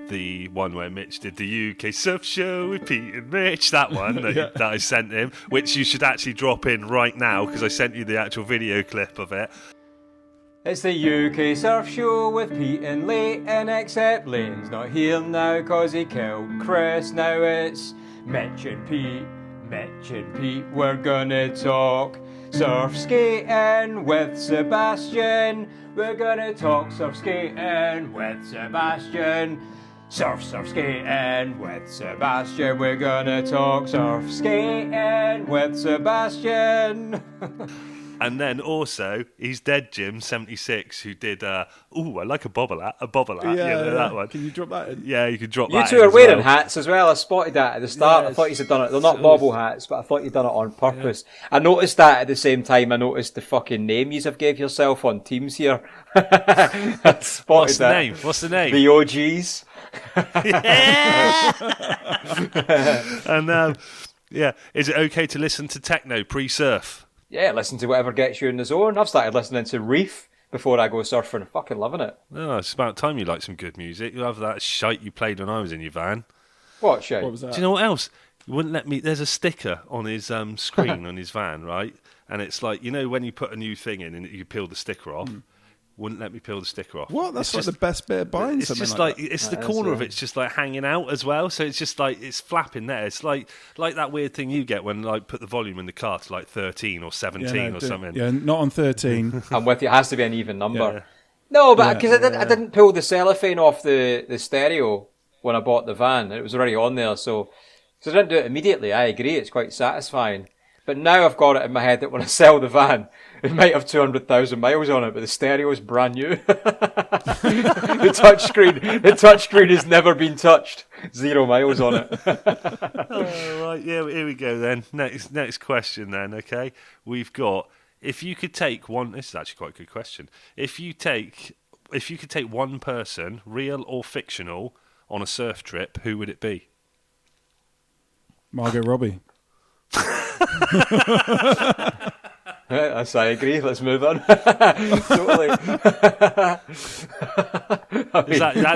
the one where Mitch did the UK Surf Show with Pete and Mitch. That one that I sent him, which you should actually drop in right now because I sent you the actual video clip of it. It's the UK Surf Show with Pete and Leighton, except Leighton's not here now cause he killed Chris. Now it's Mitch and Pete, we're gonna talk surf skating with Sebastian. We're gonna talk surf skating with Sebastian. Surf skating with Sebastian. We're gonna talk surf skating with Sebastian. And then also, he's dead Jim 76 who did I like a bobble hat, that one. Can you drop that in? Yeah, you could drop You that two in are as wearing well. hats as well. I spotted that at the start. I thought you'd done it. They're not bobble hats, but I thought you'd done it on purpose. I noticed that at the same time I noticed the fucking name you have gave yourself on Teams here. I spotted What's the that. name? What's the name? The OGs. And is it okay to listen to techno pre-surf? Yeah, listen to whatever gets you in the zone. I've started listening to Reef before I go surfing. I'm fucking loving it. Oh, it's about time you like some good music. You have that shite you played when I was in your van. What shit? What was that? Do you know what else? You wouldn't let me. There's a sticker on his screen on his van, right? And it's like, you know, when you put a new thing in and you peel the sticker off. Wouldn't let me peel the sticker off. What? That's It's like just, the best bit of buying it's something just like like that. it's the corner of it's just like hanging out as well. So it's just like it's flapping there. It's like that weird thing you get when like put the volume in the car to like 13 or 17 or something. Yeah, not on 13. I'm with you. It has to be an even number. Yeah. No, but because I didn't pull the cellophane off the stereo when I bought the van. It was already on there, so I didn't do it immediately. I agree, it's quite satisfying. But now I've got it in my head that when I sell the van, it might have 200,000 miles on it, but the stereo is brand new. The touchscreen has never been touched. 0 miles on it. Oh, right, yeah, here we go then. Next question then, okay? We've got, if you could take one, this is actually quite a good question. If you could take one person, real or fictional, on a surf trip, who would it be? Margot Robbie. Yes, I agree. Let's move on. Totally.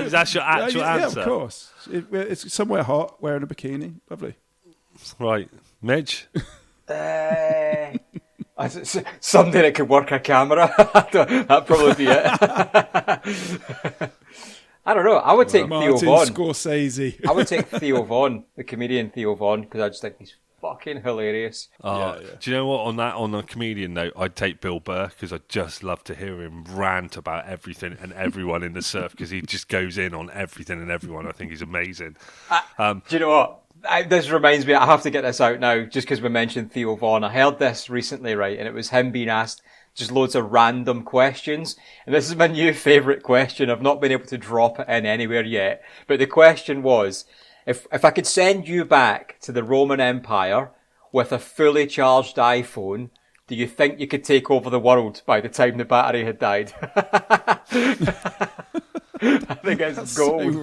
That's your actual answer? Yeah, of course. It's somewhere hot, wearing a bikini. Lovely. Right. Midge? Something that could work a camera. That'd probably be it. I don't know. I would take Martin Theo Vaughn. Scorsese. I would take Theo Vaughn, the comedian Theo Vaughn, because I just think he's fucking hilarious. Do you know what? On a comedian note, I'd take Bill Burr because I just love to hear him rant about everything and everyone in the surf because he just goes in on everything and everyone. I think he's amazing. Do you know what? This reminds me, I have to get this out now just because we mentioned Theo Vaughn. I heard this recently, right? And it was him being asked just loads of random questions. And this is my new favourite question. I've not been able to drop it in anywhere yet. But the question was, if I could send you back to the Roman Empire with a fully charged iPhone, do you think you could take over the world by the time the battery had died? I think it's gold.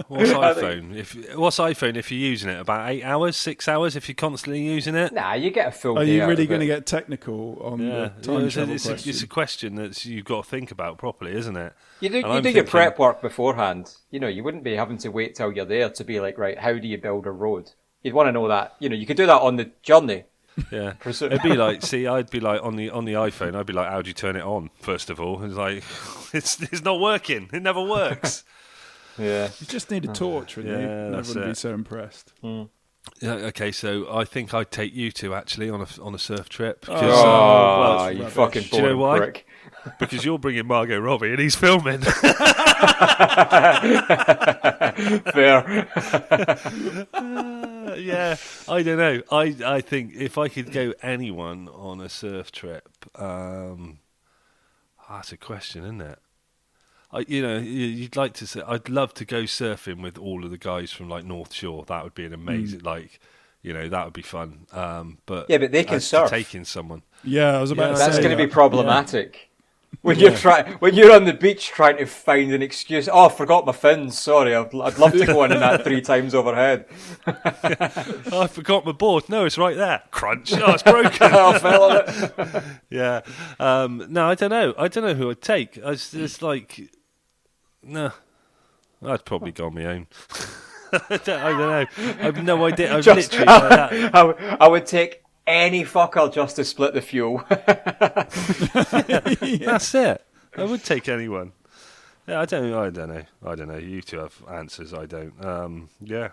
What's iPhone if you're using it? About 8 hours, 6 hours if you're constantly using it? Nah, you get a full Are day you out really of going to it. get technical on the time travel question? It's a question that you've got to think about properly, isn't it? You do your prep work beforehand. You know, you wouldn't be having to wait till you're there to be like, right, how do you build a road? You'd want to know that. You could do that on the journey. Yeah, it'd be like, I'd be like on the iPhone. I'd be like, how do you turn it on? First of all, it's like it's not working. It never works. Yeah, you just need a torch, wouldn't you? Yeah, Everyone would be so impressed. Yeah, okay, so I think I'd take you two actually on a surf trip. Because, well, you fucking do you know why? Prick. Because you're bringing Margot Robbie and he's filming. Fair. Yeah, I don't know. I think if I could go anyone on a surf trip, that's a question, isn't it? You'd like to say, I'd love to go surfing with all of the guys from like North Shore. That would be an amazing, that would be fun. But yeah, but they can surf. Taking someone. Yeah, I was about to say that's going to be problematic. Yeah. When you're on the beach trying to find an excuse. Oh, I forgot my fins. Sorry, I'd love to go in that 3 times overhead. Oh, I forgot my board. No, it's right there. Crunch. Oh, it's broken. I fell on it. Yeah. No, I don't know. I don't know who I'd take. It's like, no, I'd probably go on my own. I don't know. I have no idea. I would take any fucker just to split the fuel. That's it. I would take anyone. Yeah, I don't know. You two have answers. I don't. Yeah.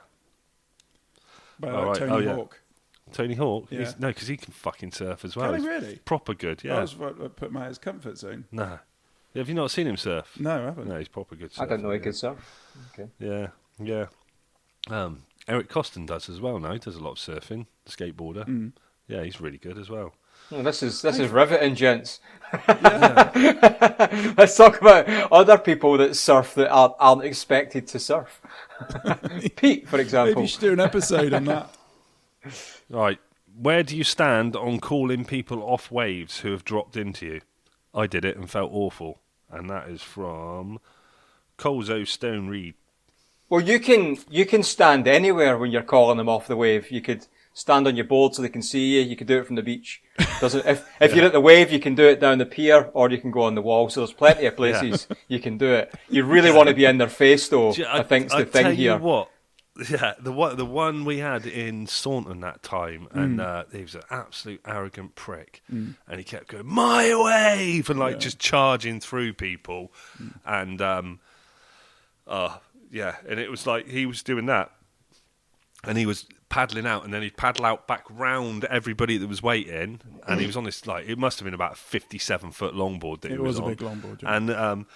But Tony Hawk. Tony Hawk? Yeah. No, because he can fucking surf as well. Can he really? Proper good, yeah. I was put him out of his comfort zone. No. Have you not seen him surf? No, I haven't. No, he's proper good surfer. I don't know he could surf. Okay. Yeah. Eric Costin does as well now. He does a lot of surfing, skateboarder. Mm. Yeah, he's really good as well. Oh, this is riveting, gents. Let's talk about other people that surf that aren't expected to surf. Pete, for example. Maybe you should do an episode on that. Right. Where do you stand on calling people off waves who have dropped into you? I did it and felt awful. And that is from Colzo Stone Reed. Well, you can stand anywhere when you're calling them off the wave. You could stand on your board so they can see you. You could do it from the beach. If you're at the wave, you can do it down the pier, or you can go on the wall. So there's plenty of places you can do it. You really want to be in their face, though. I think's the thing here. You what? Yeah, the one we had in Staunton that time, and he was an absolute arrogant prick, and he kept going my wave and just charging through people, and and it was like he was doing that, and he was paddling out, and then he'd paddle out back round everybody that was waiting, and he was on this it must have been about a 57-foot longboard that he was on. It was a big longboard, yeah. And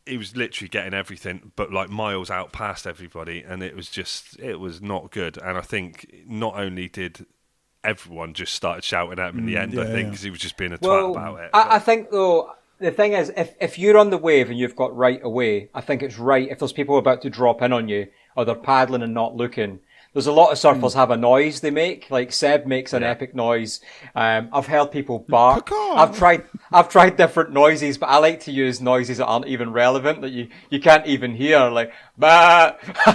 he was literally getting everything, but like miles out past everybody, and it was not good. And I think not only did everyone just started shouting at him in the end, I think, because he was just being a twat about it. I think, though, the thing is, if you're on the wave and you've got right away, I think it's right, if there's people about to drop in on you, or they're paddling and not looking, there's a lot of surfers have a noise they make. Like Seb makes an epic noise. I've heard people bark. I've tried different noises, but I like to use noises that aren't even relevant, that you can't even hear. Like, bah!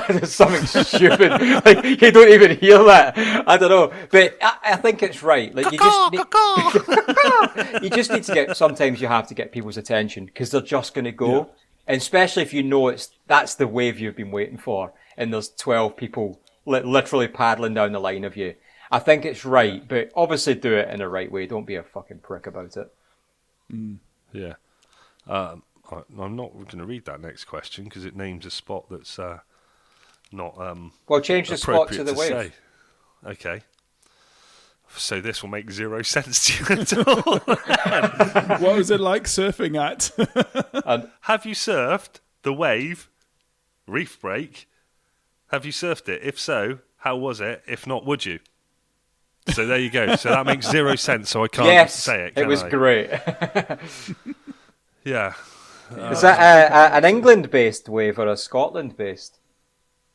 There's something stupid. Like, you don't even hear that. I don't know. But I think it's right. Like, you just need to sometimes you have to get people's attention, because they're just going to go. Yeah. And especially if you know that's the wave you've been waiting for, and there's 12 people literally paddling down the line of you. I think it's right, but obviously do it in the right way. Don't be a fucking prick about it. Yeah. I'm not going to read that next question because it names a spot that's not well, change the spot to the wave. Say. Okay. So this will make zero sense to you at all. What was it like surfing at? Have you surfed the wave, reef break? Have you surfed it? If so, how was it? If not, would you? So there you go. So that makes zero sense, so I can't say it, it was great. Yeah. Is that an England-based wave or a Scotland-based?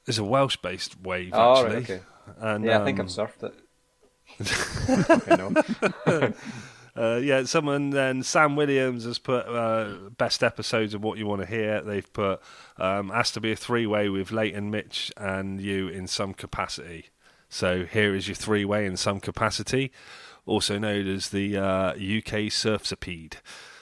It's a Welsh-based wave, actually. Right, okay. And, I think I've surfed it. Someone then, Sam Williams has put best episodes of What You Want to Hear. They've put has to be a 3-way with Leighton, Mitch and you in some capacity. So here is your 3-way in some capacity, also known as the UK Surfsapede.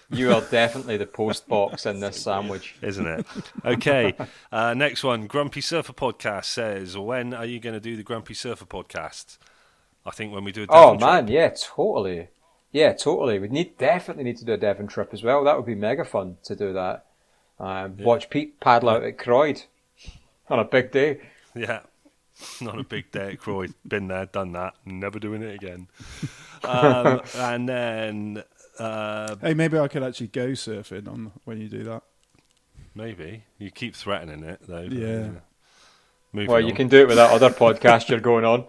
You are definitely the post box in this sandwich. Isn't it? Okay. Next one. Grumpy Surfer Podcast says, when are you going to do the Grumpy Surfer Podcast? I think when we do a Devon trip. Man, yeah, totally. Yeah, totally. We definitely need to do a Devon trip as well. That would be mega fun to do that. Watch Pete paddle out at Croyd on a big day. Yeah. On a big day at Croyd. Been there, done that. Never doing it again. And then... hey, maybe I could actually go surfing on when you do that. Maybe. You keep threatening it, though. Yeah. Well, you can do it with that other podcast you're going on.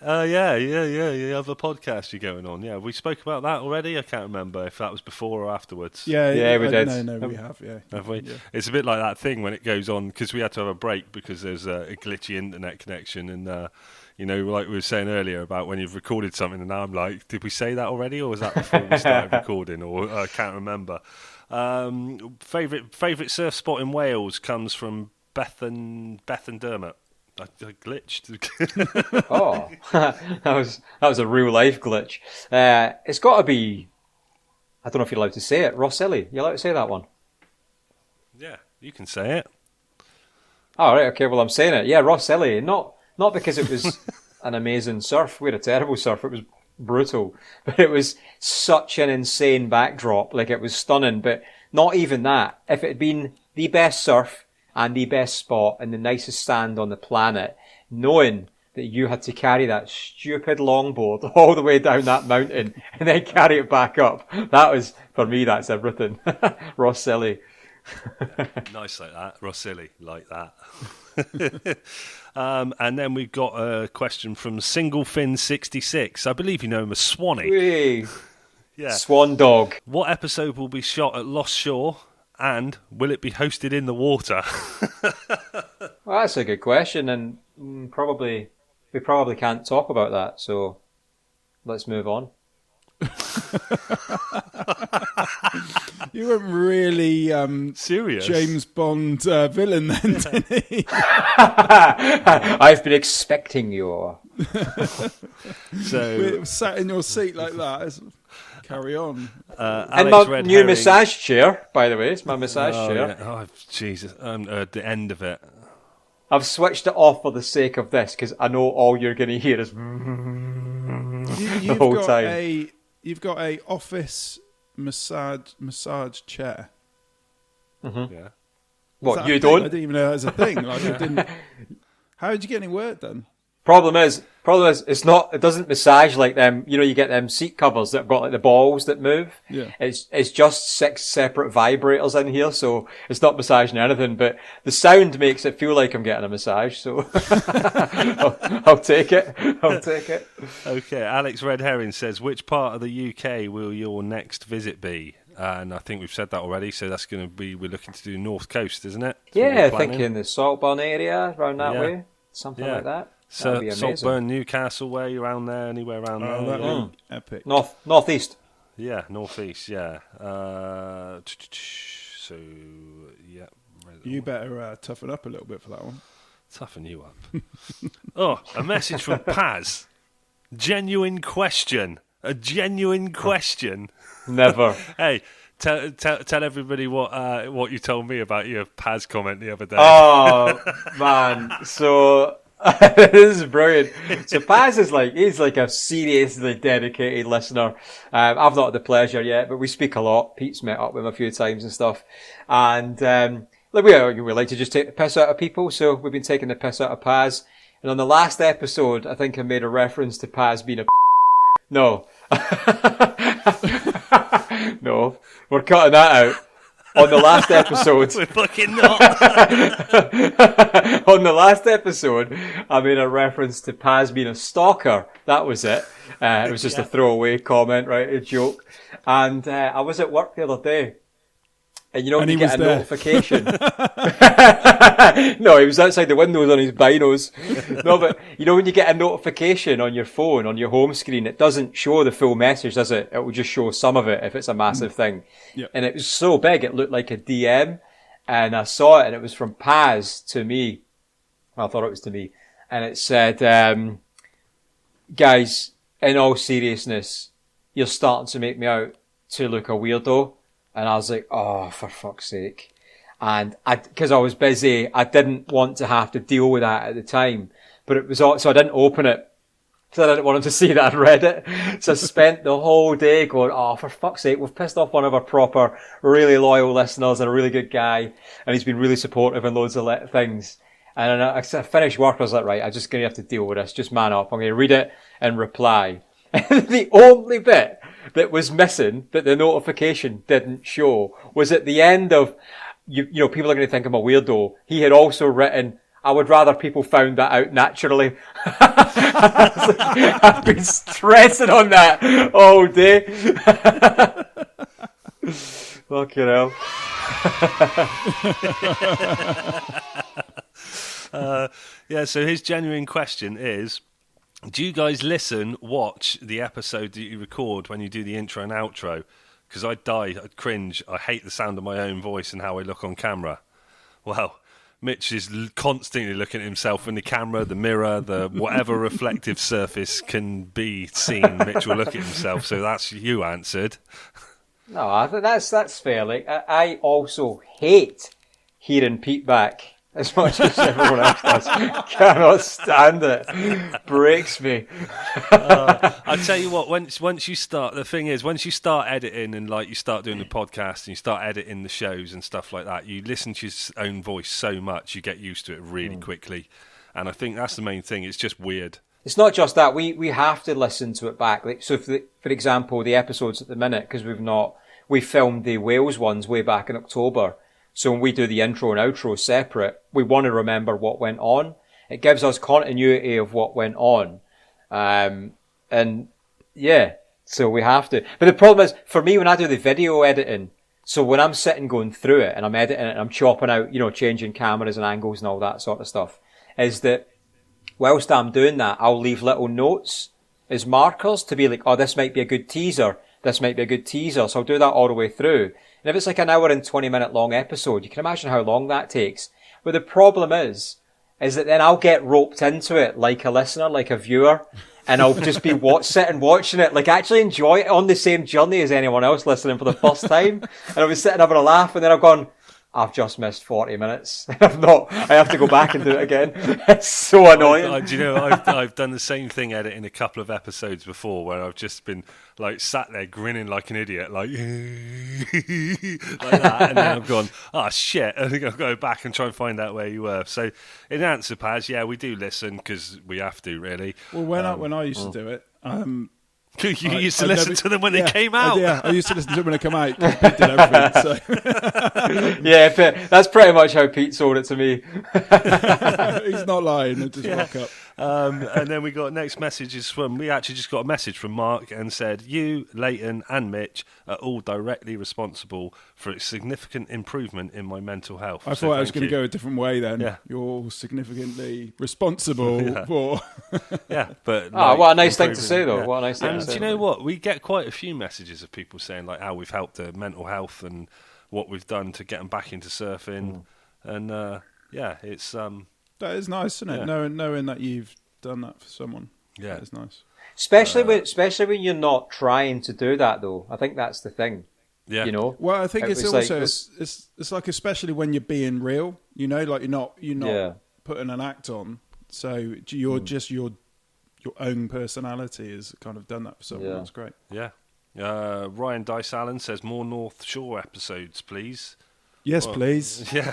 Yeah. You have a podcast you're going on. Yeah, we spoke about that already. I can't remember if that was before or afterwards. Yeah, we did. No, we have. Yeah, have we? Yeah. It's a bit like that thing when it goes on because we had to have a break because there's a glitchy internet connection, and like we were saying earlier about when you've recorded something, and now I'm like, did we say that already, or was that before we started recording? Or I can't remember. Favorite surf spot in Wales comes from Beth and Dermot. I glitched. Oh, that was a real life glitch. It's got to be. I don't know if you're allowed to say it. Rossilly, you allowed to say that one? Yeah, you can say it. Oh, right, okay. Well, I'm saying it. Yeah, Rossilly. Not because it was an amazing surf. We had a terrible surf. It was brutal, but it was such an insane backdrop. Like, it was stunning. But not even that. If it had been the best surf and the best spot and the nicest sand on the planet, knowing that you had to carry that stupid longboard all the way down that mountain and then carry it back up, that was, for me, that's everything. Rossilly. Nice like that. Rossilly, like that. And then we've got a question from Singlefin66. I believe you know him as Swanee. Whee. Yeah. Swan Dog. What episode will be shot at Lost Shore? And will it be hosted in the water? Well, that's a good question, and we probably can't talk about that. So let's move on. You weren't really serious James Bond villain then, didn't he? I've been expecting you. So we're sat in your seat like that. Carry on. And my new massage chair, by the way, it's my massage chair. Yeah. Oh, Jesus! At the end of it, I've switched it off for the sake of this because I know all you're going to hear is the whole time. You've got a office massage chair. Mm-hmm. Yeah. What, you don't? I didn't even know that was a thing. Like, I didn't. How did you get any work done? Problem is, it doesn't massage like them. You know, you get them seat covers that have got like the balls that move. Yeah. It's just 6 separate vibrators in here, so it's not massaging anything, but the sound makes it feel like I'm getting a massage, so I'll take it. Okay, Alex Red Herring says, which part of the UK will your next visit be? And I think we've said that already, so that's going to be, we're looking to do North Coast, isn't it? Yeah, thinking the Saltburn area, around that way. Something like that. So Saltburn, Newcastle way, around there, anywhere around there. That'd be epic. Northeast. Yeah, northeast. Yeah. So yeah. You better toughen up a little bit for that one. Toughen you up. Oh, a message from Paz. Genuine question. A genuine question. Never. Hey. Tell everybody what you told me about your Paz comment the other day. Oh man, so this is brilliant. So Paz is he's like a seriously dedicated listener. I've not had the pleasure yet, but we speak a lot. Pete's met up with him a few times and stuff, and we like to just take the piss out of people. So we've been taking the piss out of Paz, and on the last episode, I think I made a reference to Paz being a no. No, we're cutting that out. On the last episode... We're fucking not. On the last episode, I made a reference to Paz being a stalker. That was it. It was just a throwaway comment, right? A joke. And I was at work the other day. And you get a notification. No, he was outside the windows on his binos. No, but when you get a notification on your phone, on your home screen, it doesn't show the full message, does it? It will just show some of it if it's a massive thing. Yep. And it was so big, it looked like a DM. And I saw it, and it was from Paz to me. Well, I thought it was to me. And it said, guys, in all seriousness, you're starting to make me out to look a weirdo. And I was like, oh, for fuck's sake. And because I was busy, I didn't want to have to deal with that at the time. But it was all, so I didn't open it because I didn't want him to see that I'd read it. So I spent the whole day going, oh, for fuck's sake, we've pissed off one of our proper, really loyal listeners and a really good guy. And he's been really supportive in loads of things. And then I finished work, I was like, right, I'm just going to have to deal with this. Just man up. I'm going to read it and reply. And the only bit that was missing, that the notification didn't show, was at the end of, you know, people are going to think I'm a weirdo. He had also written, I would rather people found that out naturally. I've been stressing on that all day. Fucking hell. Yeah, so his genuine question is, do you guys watch the episode that you record when you do the intro and outro? Because I'd die, I'd cringe, I hate the sound of my own voice and how I look on camera. Well, Mitch is constantly looking at himself in the camera, the mirror, the whatever reflective surface can be seen. Mitch will look at himself, so that's you answered. No, I think that's fair. Like, I also hate hearing Pete back as much as everyone else does. Cannot stand it. Breaks me. I'll tell you what, once you start, the thing is, once you start editing and like you start doing the podcast and you start editing the shows and stuff like that, you listen to your own voice so much, you get used to it really quickly. And I think that's the main thing. It's just weird. It's not just that. We have to listen to it back. Like, so for example, the episodes at the minute, because we filmed the Wales ones way back in October. So when we do the intro and outro separate, we want to remember what went on. It gives us continuity of what went on. And yeah, so we have to. But the problem is, for me, when I do the video editing, so when I'm sitting going through it and I'm editing it and I'm chopping out, you know, changing cameras and angles and all that sort of stuff, is that whilst I'm doing that, I'll leave little notes as markers to be like, oh, this might be a good teaser. This might be a good teaser. So I'll do that all the way through. And if it's like an hour and 20-minute long episode, you can imagine how long that takes. But the problem is that then I'll get roped into it like a listener, like a viewer, and I'll just be sitting watching it, like actually enjoy it on the same journey as anyone else listening for the first time. And I'll be sitting having a laugh, and then I've gone, I've just missed 40 minutes. I have to go back and do it again. It's so annoying. Do you know, I've done the same thing editing a couple of episodes before where I've just been like sat there grinning like an idiot, like like that, and then I've gone, oh shit, I think I'll go back and try and find out where you were. So in answer, Paz, yeah, we do listen because we have to, really. Well, when I used to do it, you used to listen to them when they came out. I used to listen to them when they come out. Pete did everything. So. Yeah, that's pretty much how Pete sold it to me. He's not lying. He'll just rock up. And then we actually just got a message from Mark and said, you, Leighton and Mitch are all directly responsible for a significant improvement in my mental health. I thought I was going to go a different way then. Yeah. You're all significantly responsible for... Yeah, but... what a nice thing to say, though. Yeah. What a nice thing to say. And do you know what? We get quite a few messages of people saying like how we've helped their mental health and what we've done to get them back into surfing. And yeah, it's... That is nice, isn't it? Yeah. Knowing that you've done that for someone. Yeah. That is nice. Especially when you're not trying to do that, though. I think that's the thing. Yeah. You know? Well, I think it's was also like, it's like, especially when you're being real, you know, like you're not Yeah. putting an act on. So you're just your own personality has kind of done that for someone. Yeah. That's great. Yeah. Ryan Dice Allen says more North Shore episodes, please. Yes, please. Yeah.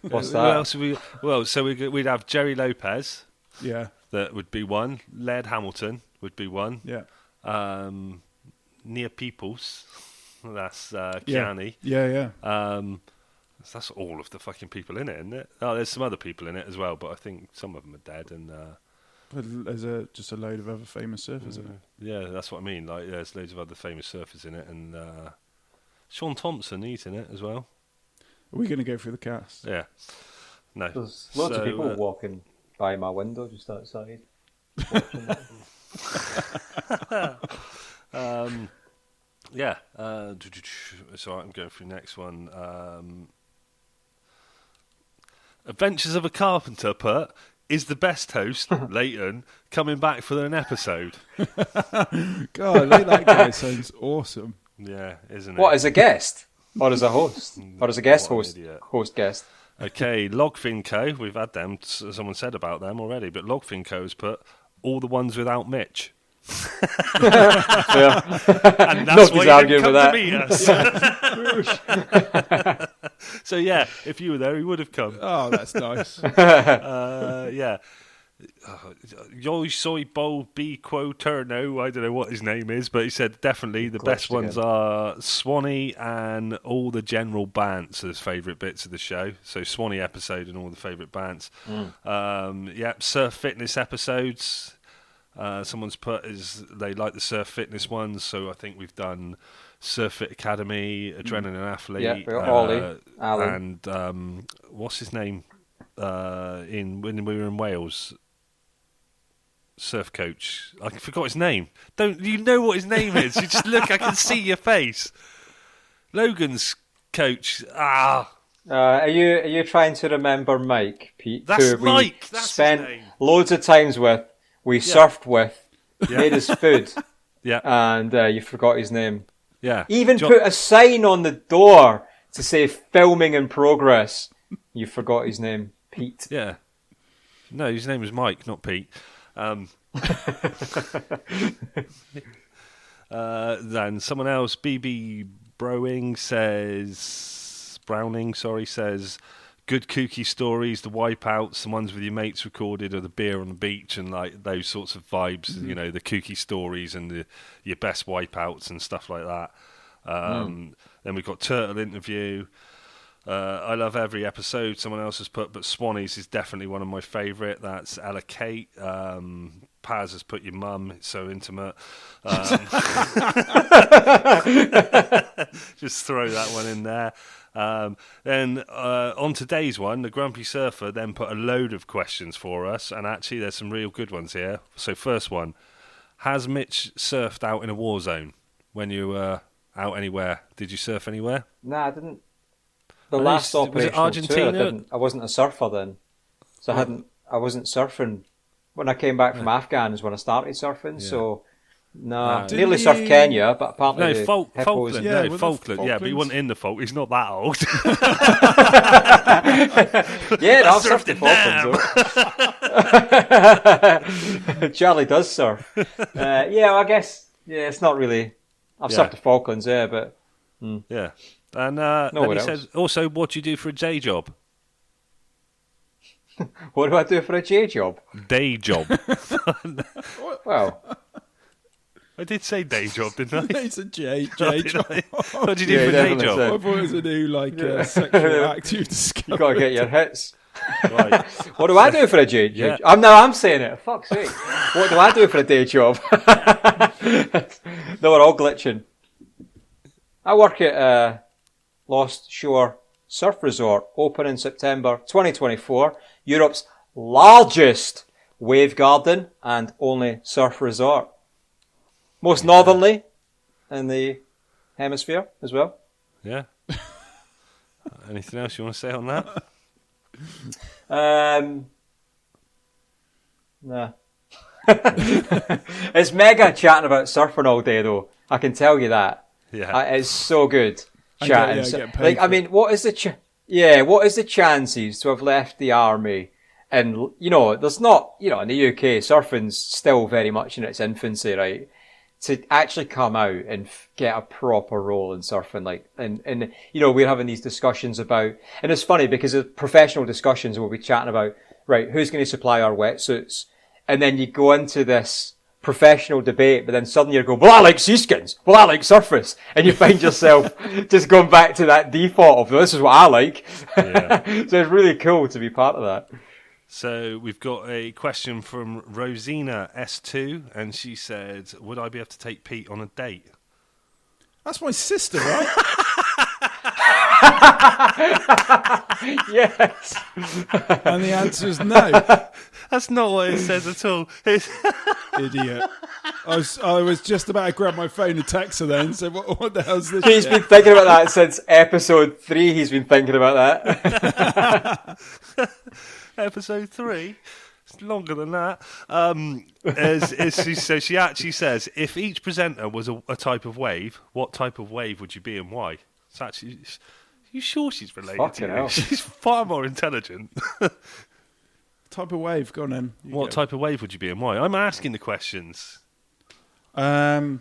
What's that? We'd have Jerry Lopez. Yeah. That would be one. Laird Hamilton would be one. Yeah. Nia Peoples. That's Kiani. Yeah. That's all of the fucking people in it, isn't it? Oh, there's some other people in it as well, but I think some of them are dead. And But there's just a load of other famous surfers in it. yeah, that's what I mean. Like, there's loads of other famous surfers in it, and Sean Thompson, he's in it as well. Are we going to go through the cast? Yeah. No. There's loads of people walking by my window just outside. Yeah. So I'm going through the next one. Adventures of a Carpenter put, is the best host, Leighton, coming back for an episode? God, that guy sounds awesome. Yeah, isn't it? What, as a guest? Or as a host? Or as a guest What an host? idiot. Host guest. Okay, Logfin Co. We've had them. Someone said about them already, but Logfin Co. has put all the ones without Mitch. Yeah. And that's Nobody's why he didn't arguing come with to meet us. So yeah, if you were there, he would have come. Oh, that's nice. Yeah. Yo soy bo bi quo turno. I don't know what his name is, but he said definitely the best ones are Swanee and all the general bants as favourite bits of the show. So Swanee episode and all the favourite bants. Surf fitness episodes. Someone's put is they like the surf fitness ones, so I think we've done Surf Fit Academy, Adrenaline Athlete, Yeah, we got Ollie, Alan. and what's his name? When we were in Wales, surf coach. I forgot his name. Don't you know what his name is? You just look. I can see your face. Logan's coach. Are you trying to remember Mike, Pete? That's who Mike. We That's spent his name. loads of times with. We surfed with. Made his food. Yeah. And you forgot his name. Yeah. Even put a sign on the door to say filming in progress. You forgot his name. Pete. Yeah. No, his name was Mike, not Pete. Then someone else, BB Browning says, good kooky stories, the wipeouts, the ones with your mates recorded, or the beer on the beach, and like those sorts of vibes. You know, the kooky stories and your best wipeouts and stuff like that. Then we've got Turtle interview. I love every episode. Someone else has put, but Swanee's is definitely one of my favourite. That's Ella Kate. Paz has put your mum. It's so intimate. Just throw that one in there. Then on today's one, the Grumpy Surfer then put a load of questions for us, and actually there's some real good ones here. So first one, has Mitch surfed out in a war zone when you were out anywhere? Did you surf anywhere? Nah, I didn't. The last operational Argentina? tour, I wasn't a surfer then, so I wasn't surfing. When I came back from Afghan is when I started surfing. Yeah. So no, Didn't nearly he- surfed Kenya, but apparently the Falkland. hippos- Yeah, No, with the Falkland. Yeah, but he Falklands. wasn't in the Falk. He's not that old. Yeah, no, I've surfed surfed the in Falklands. Though. Charlie does surf. Yeah, I guess. Yeah, it's not really. I've surfed the Falklands, yeah, but Yeah. And then he what says, also, what do you do for a day job? what do I do for a J job? Day job. Well, I did say day job, didn't I? It's a J Did job. I? What do you do Yeah, for a day definitely job? said. I thought it was a new sexual act you've discovered. you got to get your hits. Right. What do I do for a J Yeah. job? I'm saying it. Fuck's sake. What do I do for a day job? No, we're all glitching. I work at Lost Shore Surf Resort, open in September 2024. Europe's largest wave garden and only surf resort. Most northerly in the hemisphere as well. Yeah. Anything else you want to say on that? No. It's mega chatting about surfing all day though. I can tell you that. Yeah. It's so good And chatting. get paid for it. What is the what is the chances to have left the army? And there's not, in the UK, surfing's still very much in its infancy, right? To actually come out and get a proper role in surfing, and we're having these discussions about, and it's funny because the professional discussions we'll be chatting about, right, who's going to supply our wetsuits? And then you go into this professional debate, but then suddenly you go, well, I like seaskins. Well, I like Surface. And you find yourself just going back to that default of, this is what I like. Yeah. So it's really cool to be part of that. So we've got a question from Rosina S2, and she said, would I be able to take Pete on a date? That's my sister, right? Yes. And the answer is no. That's not what it says at all. Idiot. I was just about to grab my phone and text her then. So what the hell's this? He's shit? been thinking about that since episode 3. He's been thinking about that. Episode 3. It's longer than that. So she actually says, if each presenter was a type of wave, what type of wave would you be and why? It's actually, you sure she's related Fucking to you? hell. She's far more intelligent. Type of wave, go on then. What type of wave would you be and why? I'm asking the questions. Well,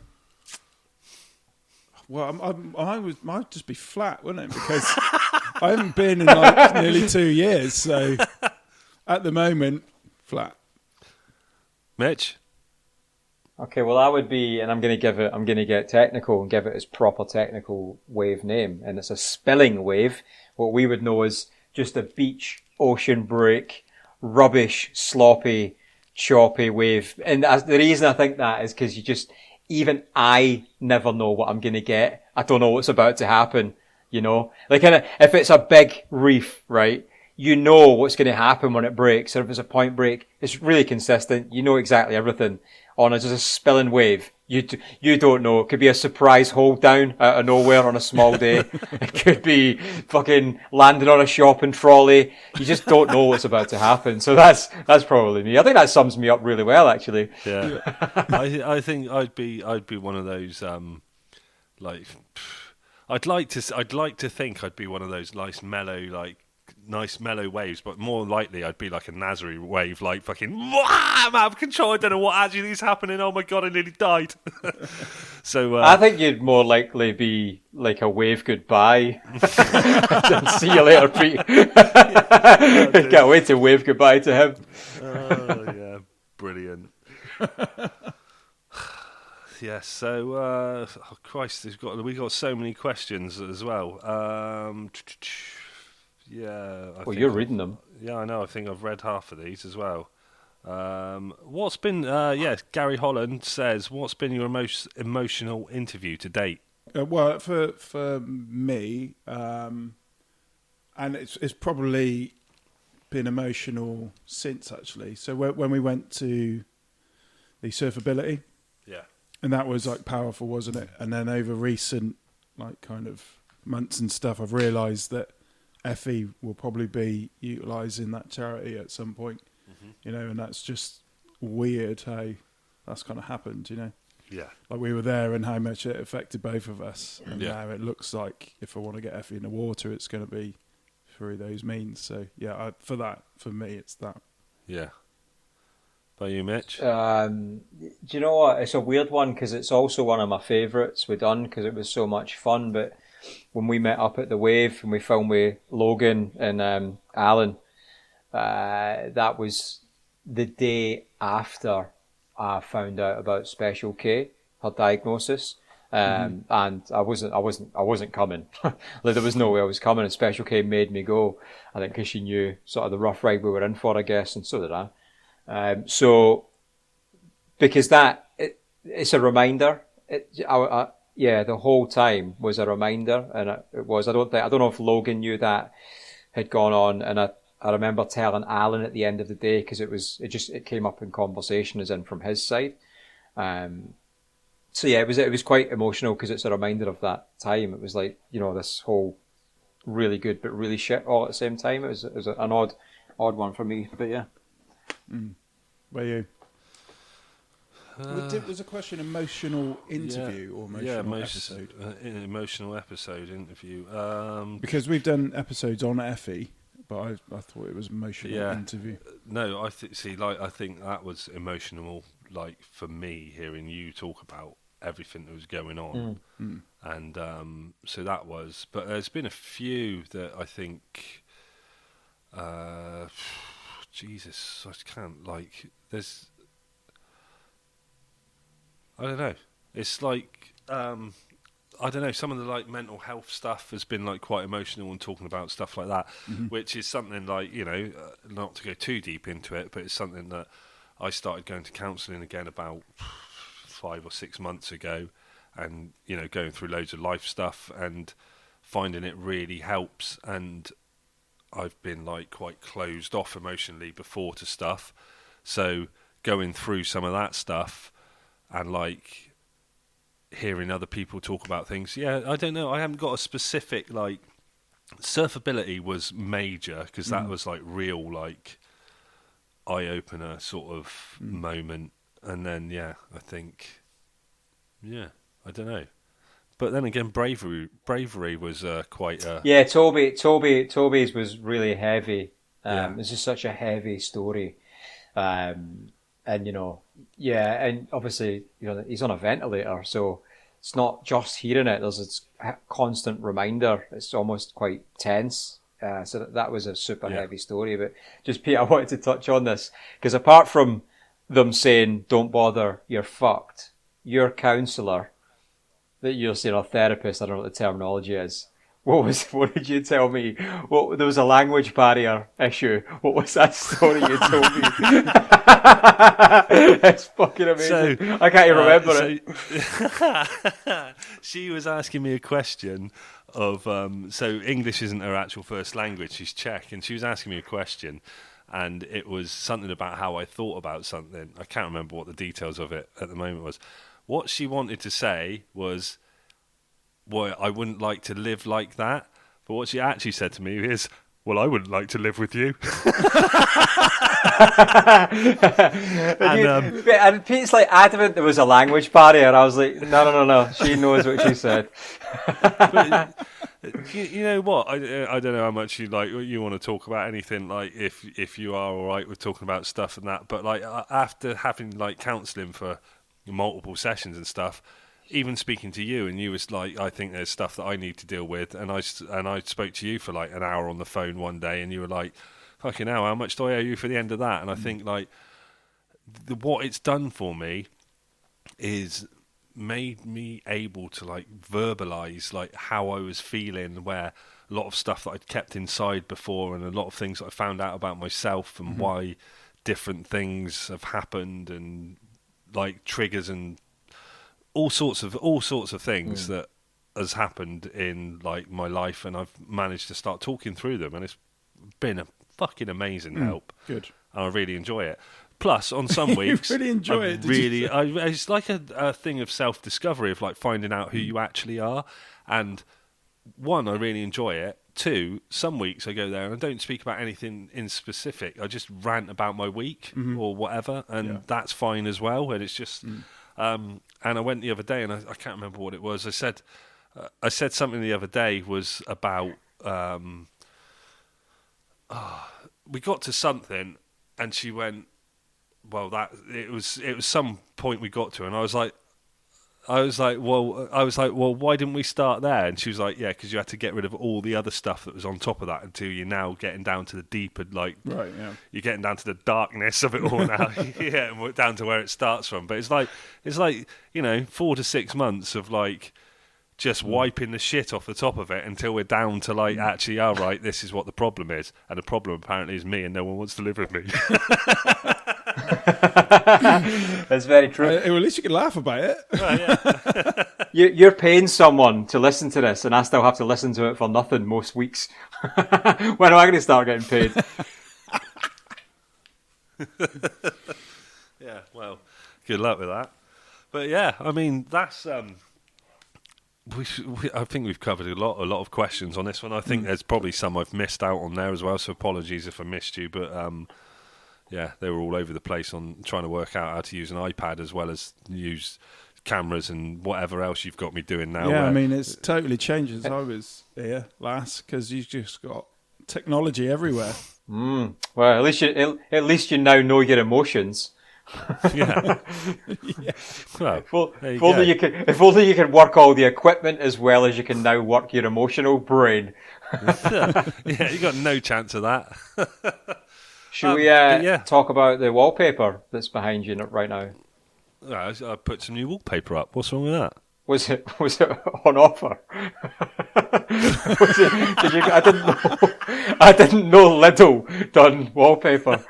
might just be flat, wouldn't it? Because I haven't been in like nearly 2 years, so at the moment, flat. Mitch? Okay, well, I would be, and I'm going to get technical and give it its proper technical wave name, and it's a spilling wave. What we would know as just a beach, ocean break, rubbish, sloppy, choppy wave. And the reason I think that is because even I never know what I'm going to get. I don't know what's about to happen, you know? Like, if it's a big reef, right, you know what's going to happen when it breaks. Or if it's a point break, it's really consistent. You know exactly everything. On just a spilling wave, you don't know. It could be a surprise hold down out of nowhere on a small day. It could be fucking landing on a shopping trolley. You just don't know what's about to happen. So that's probably me. I think that sums me up really well, actually. Yeah, I think I'd be one of those like I'd like to think I'd be one of those nice mellow waves, but more likely I'd be like a Nazari wave, like fucking I'm out of control. I don't know what actually is happening. Oh my god, I nearly died. So I think you'd more likely be like a wave goodbye. See you later, Pete. Can't wait to wave goodbye to him. Oh yeah, brilliant. Yes, so oh Christ, we got so many questions as well. Yeah. You're reading them. Yeah, I know. I think I've read half of these as well. What's been? Gary Holland says, "What's been your most emotional interview to date?" Well, for me, and it's probably been emotional since actually. So when we went to the Surfability, yeah, and that was like powerful, wasn't it? And then over recent like kind of months and stuff, I've realised that Effie will probably be utilising that charity at some point, you know, and that's just weird how that's kind of happened, you know. Yeah. Like we were there and how much it affected both of us. And Yeah. now it looks like if I want to get Effie in the water, it's going to be through those means. So, yeah, for me, it's that. Yeah. By you, Mitch? Do you know what? It's a weird one because it's also one of my favourites we done because it was so much fun, but when we met up at the Wave and we filmed with Logan and Alan, that was the day after I found out about Special K, her diagnosis, and I wasn't coming. Like, there was no way I was coming, and Special K made me go. I think because she knew sort of the rough ride we were in for, I guess, and so did I. So because it's a reminder. The whole time was a reminder, and it was. I don't know if Logan knew that had gone on, and I remember telling Alan at the end of the day because it came up in conversation as in from his side. So yeah, it was quite emotional because it's a reminder of that time. It was like, you know, this whole really good but really shit all at the same time. It was an odd one for me, but yeah. Where you? Was a question emotional interview or emotional episode? Emotional episode interview. Because we've done episodes on Effie, but I thought it was emotional interview. No, I think that was emotional. Like for me, hearing you talk about everything that was going on, and so that was. But there's been a few that I think. Jesus, I can't like. There's. I don't know. It's like I don't know. Some of the like mental health stuff has been like quite emotional and talking about stuff like that, which is something like, you know, not to go too deep into it, but it's something that I started going to counselling again about 5 or 6 months ago, and you know, going through loads of life stuff and finding it really helps. And I've been like quite closed off emotionally before to stuff, so going through some of that stuff. And like hearing other people talk about things, I don't know. I haven't got a specific like. Surfability was major because that was like real, like eye opener sort of moment, and then I think I don't know. But then again, bravery was quite. Yeah, Toby's was really heavy. It's just such a heavy story, and and obviously he's on a ventilator, so it's not just hearing it. There's this constant reminder. It's almost quite tense. So that was a super heavy story. But just Pete, I wanted to touch on this because apart from them saying "Don't bother, you're fucked," your counsellor. That you're saying a therapist, I don't know what the terminology is. What did you tell me? There was a language barrier issue. What was that story you told me? It's fucking amazing. So, I can't even remember it. She was asking me a question of, so English isn't her actual first language, she's Czech, and she was asking me a question, and it was something about how I thought about something. I can't remember what the details of it at the moment was. What she wanted to say was, well, I wouldn't like to live like that. But what she actually said to me is, well, I wouldn't like to live with you. And Pete's like adamant there was a language barrier. I was like, no. She knows what she said. But, you know what? I don't know how much you want to talk about anything. Like if you are all right with talking about stuff and that. But like after having like counselling for multiple sessions and stuff, even speaking to you, and you was like, I think there's stuff that I need to deal with, and I spoke to you for like an hour on the phone one day, and you were like, fucking hell, how much do I owe you for the end of that? And I think like what it's done for me is made me able to like verbalise like how I was feeling, where a lot of stuff that I'd kept inside before, and a lot of things that I found out about myself and why different things have happened, and like triggers and all sorts of things that has happened in like my life, and I've managed to start talking through them, and it's been a fucking amazing help. Good. And I really enjoy it. Plus, on some weeks, you really enjoy it. It's like a thing of self-discovery, of like finding out who you actually are. And one, I really enjoy it. Two, some weeks I go there and I don't speak about anything in specific. I just rant about my week or whatever, and that's fine as well. And it's just, and I went the other day, and I can't remember what it was. I said something the other day was about, we got to something, and she went, well, it was some point we got to, and I was like, well, why didn't we start there? And she was like, yeah, because you had to get rid of all the other stuff that was on top of that until you're now getting down to the deeper, like, you're getting down to the darkness of it all now, and down to where it starts from. But it's like 4 to 6 months of like just wiping the shit off the top of it until we're down to like, actually, all right, this is what the problem is, and the problem apparently is me, and no one wants to live with me. That's very true. Well, at least you can laugh about it. Well, yeah. You're paying someone to listen to this, and I still have to listen to it for nothing most weeks. When am I going to start getting paid? Yeah, well, good luck with that. But yeah, I mean, that's I think we've covered a lot of questions on this one. I think there's probably some I've missed out on there as well, so apologies if I missed you, but yeah, they were all over the place on trying to work out how to use an iPad as well as use cameras and whatever else you've got me doing now. Yeah, I mean, it's totally changed since I was here last, because you've just got technology everywhere. Well, at least you now know your emotions. Yeah. Well, if only you could work all the equipment as well as you can now work your emotional brain. Yeah, you got no chance of that. Should we talk about the wallpaper that's behind you right now? I put some new wallpaper up. What's wrong with that? Was it on offer? I didn't know Lidl done wallpaper.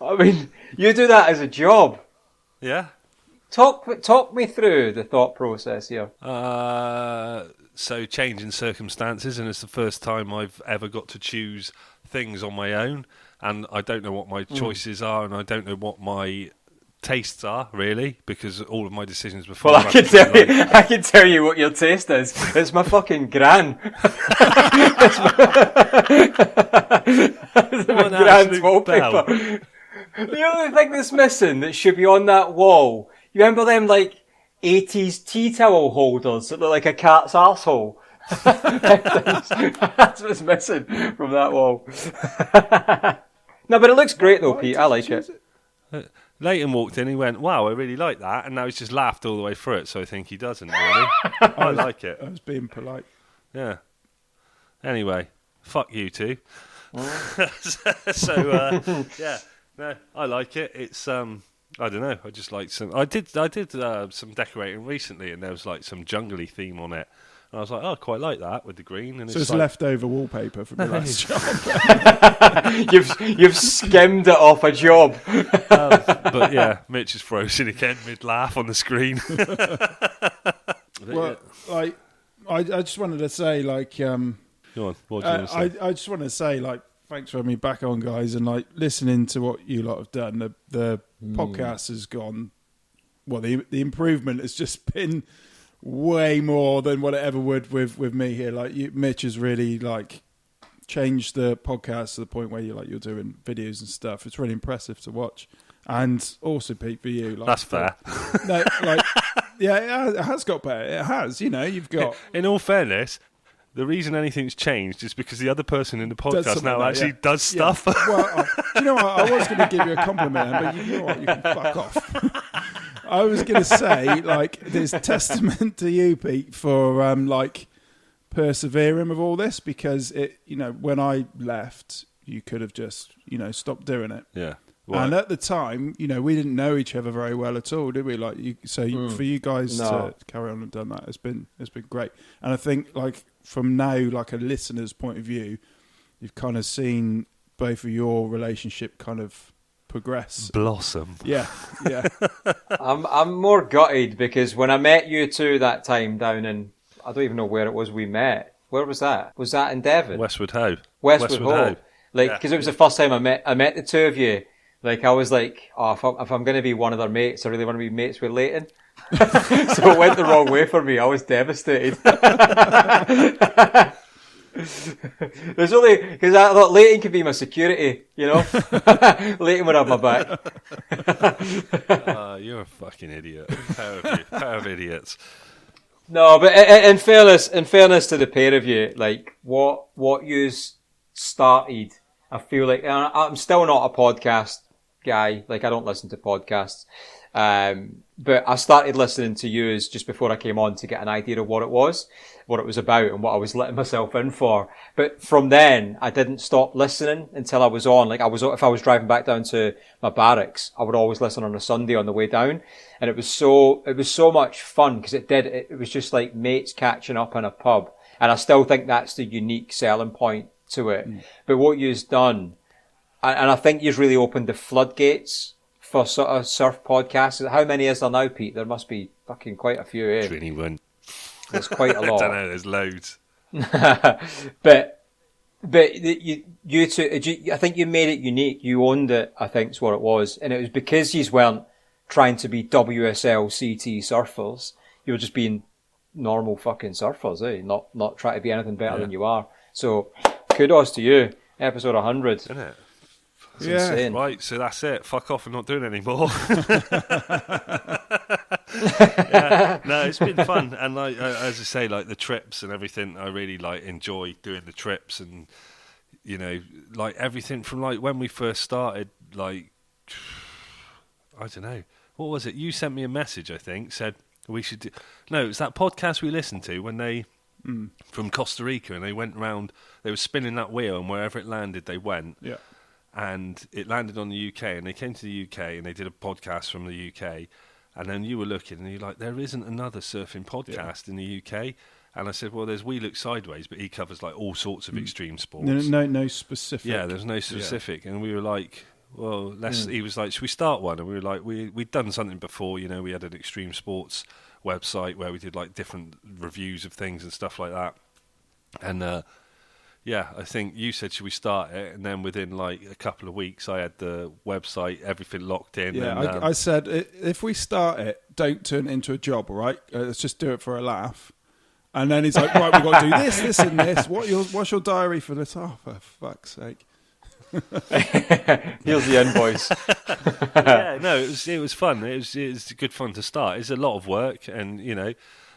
I mean, you do that as a job. Yeah. Talk me through the thought process here. So changing circumstances, and it's the first time I've ever got to choose things on my own, and I don't know what my choices are, and I don't know what my tastes are, really, because all of my decisions before. Well, I can tell you what your taste is. It's my fucking gran. It's my gran's wallpaper. The only thing that's missing that should be on that wall, you remember them, like, 80s tea towel holders that look like a cat's arsehole? That's what's missing from that wall. No, but it looks great though, Pete. I like it. Leighton walked in, he went, wow, I really like that, and now he's just laughed all the way through it, so I think he doesn't really. I like it. I was being polite. Yeah. Anyway, fuck you two. So, yeah, no, I like it. It's, I don't know, I just like some, I did some decorating recently, and there was like some jungly theme on it. And I was like, oh, I quite like that with the green. And so it's like, leftover wallpaper from your last job. You've skimmed it off a job. But yeah, Mitch is frozen again mid-laugh on the screen. Well, like, I just wanted to say, like, go on, what do you want to say? I just want to say, like, thanks for having me back on, guys, and like listening to what you lot have done. The podcast has gone. Well, the improvement has just been way more than what it ever would with me here. Like, Mitch has really like changed the podcast to the point where you're doing videos and stuff. It's really impressive to watch, and also Pete, for you, like, that's fair. No, like, yeah, it has got better. It has, you've got. In all fairness, the reason anything's changed is because the other person in the podcast now actually does stuff. Yeah. Well, do you know what? I was going to give you a compliment, but you know what? You can fuck off. I was going to say, like, there's testament to you, Pete, for like persevering with all this, because it, when I left, you could have just, stopped doing it. Yeah. Right. And at the time, we didn't know each other very well at all, did we? Like, for you guys to carry on and done that, it's been great. And I think, like, from now, like a listener's point of view, you've kind of seen both of your relationship kind of progress, blossom. Yeah. I'm more gutted because when I met you two that time down in, I don't even know where it was we met. Where was that? Was that in Devon? Westwood Ho. Westwood Ho. Like, because it was the first time I met the two of you. Like, I was like, oh, if I'm going to be one of their mates, I really want to be mates with Leighton. So it went the wrong way for me. I was devastated. There's only because I thought Leighton could be my security, Leighton would have my back. You're a fucking idiot. Pair of idiots. No, but in fairness to the pair of you, like what you started, I feel like I'm still not a podcast guy. Like, I don't listen to podcasts. But I started listening to you just before I came on to get an idea of what it was about and what I was letting myself in for. But from then, I didn't stop listening until I was on. Like, if I was driving back down to my barracks, I would always listen on a Sunday on the way down. And it was so much fun because it was just like mates catching up in a pub. And I still think that's the unique selling point to it. But what you've done, and I think you've really opened the floodgates for sort of surf podcasts. How many is there now, Pete? There must be fucking quite a few, eh? 21. There's quite a lot. I don't know, there's loads. But you two, I think you made it unique. You owned it, I think is what it was. And it was because you weren't trying to be WSL CT surfers. You were just being normal fucking surfers, eh? Not trying to be anything better than you are. So kudos to you. Episode 100. Isn't it? It's insane. Right, so that's it. Fuck off and not doing it anymore. No, it's been fun, and like as I say, like the trips and everything, I really like enjoy doing the trips, and like everything from like when we first started. Like, I don't know, what was it? You sent me a message, I think, said we should do. No, it was that podcast we listened to when they from Costa Rica, and they went round. They were spinning that wheel, and wherever it landed, they went. Yeah. And it landed on the UK, and they came to the UK, and they did a podcast from the UK, and then you were looking, and you're like, there isn't another surfing podcast in the UK, and I said, well, there's We Look Sideways, but he covers like all sorts of extreme sports. No specific. Yeah, there's no specific, and we were like, well, let's. He was like, should we start one? And we were like, we'd done something before, we had an extreme sports website where we did like different reviews of things and stuff like that, and yeah, I think you said, should we start it? And then within like a couple of weeks, I had the website, everything locked in. Yeah, and, I said, if we start it, don't turn it into a job, all right? Let's just do it for a laugh. And then he's like, right, we've got to do this, and this. What's your diary for this? Oh, for fuck's sake. Here's the invoice. Yeah, no, it was fun. It was good fun to start. It's a lot of work, and you know,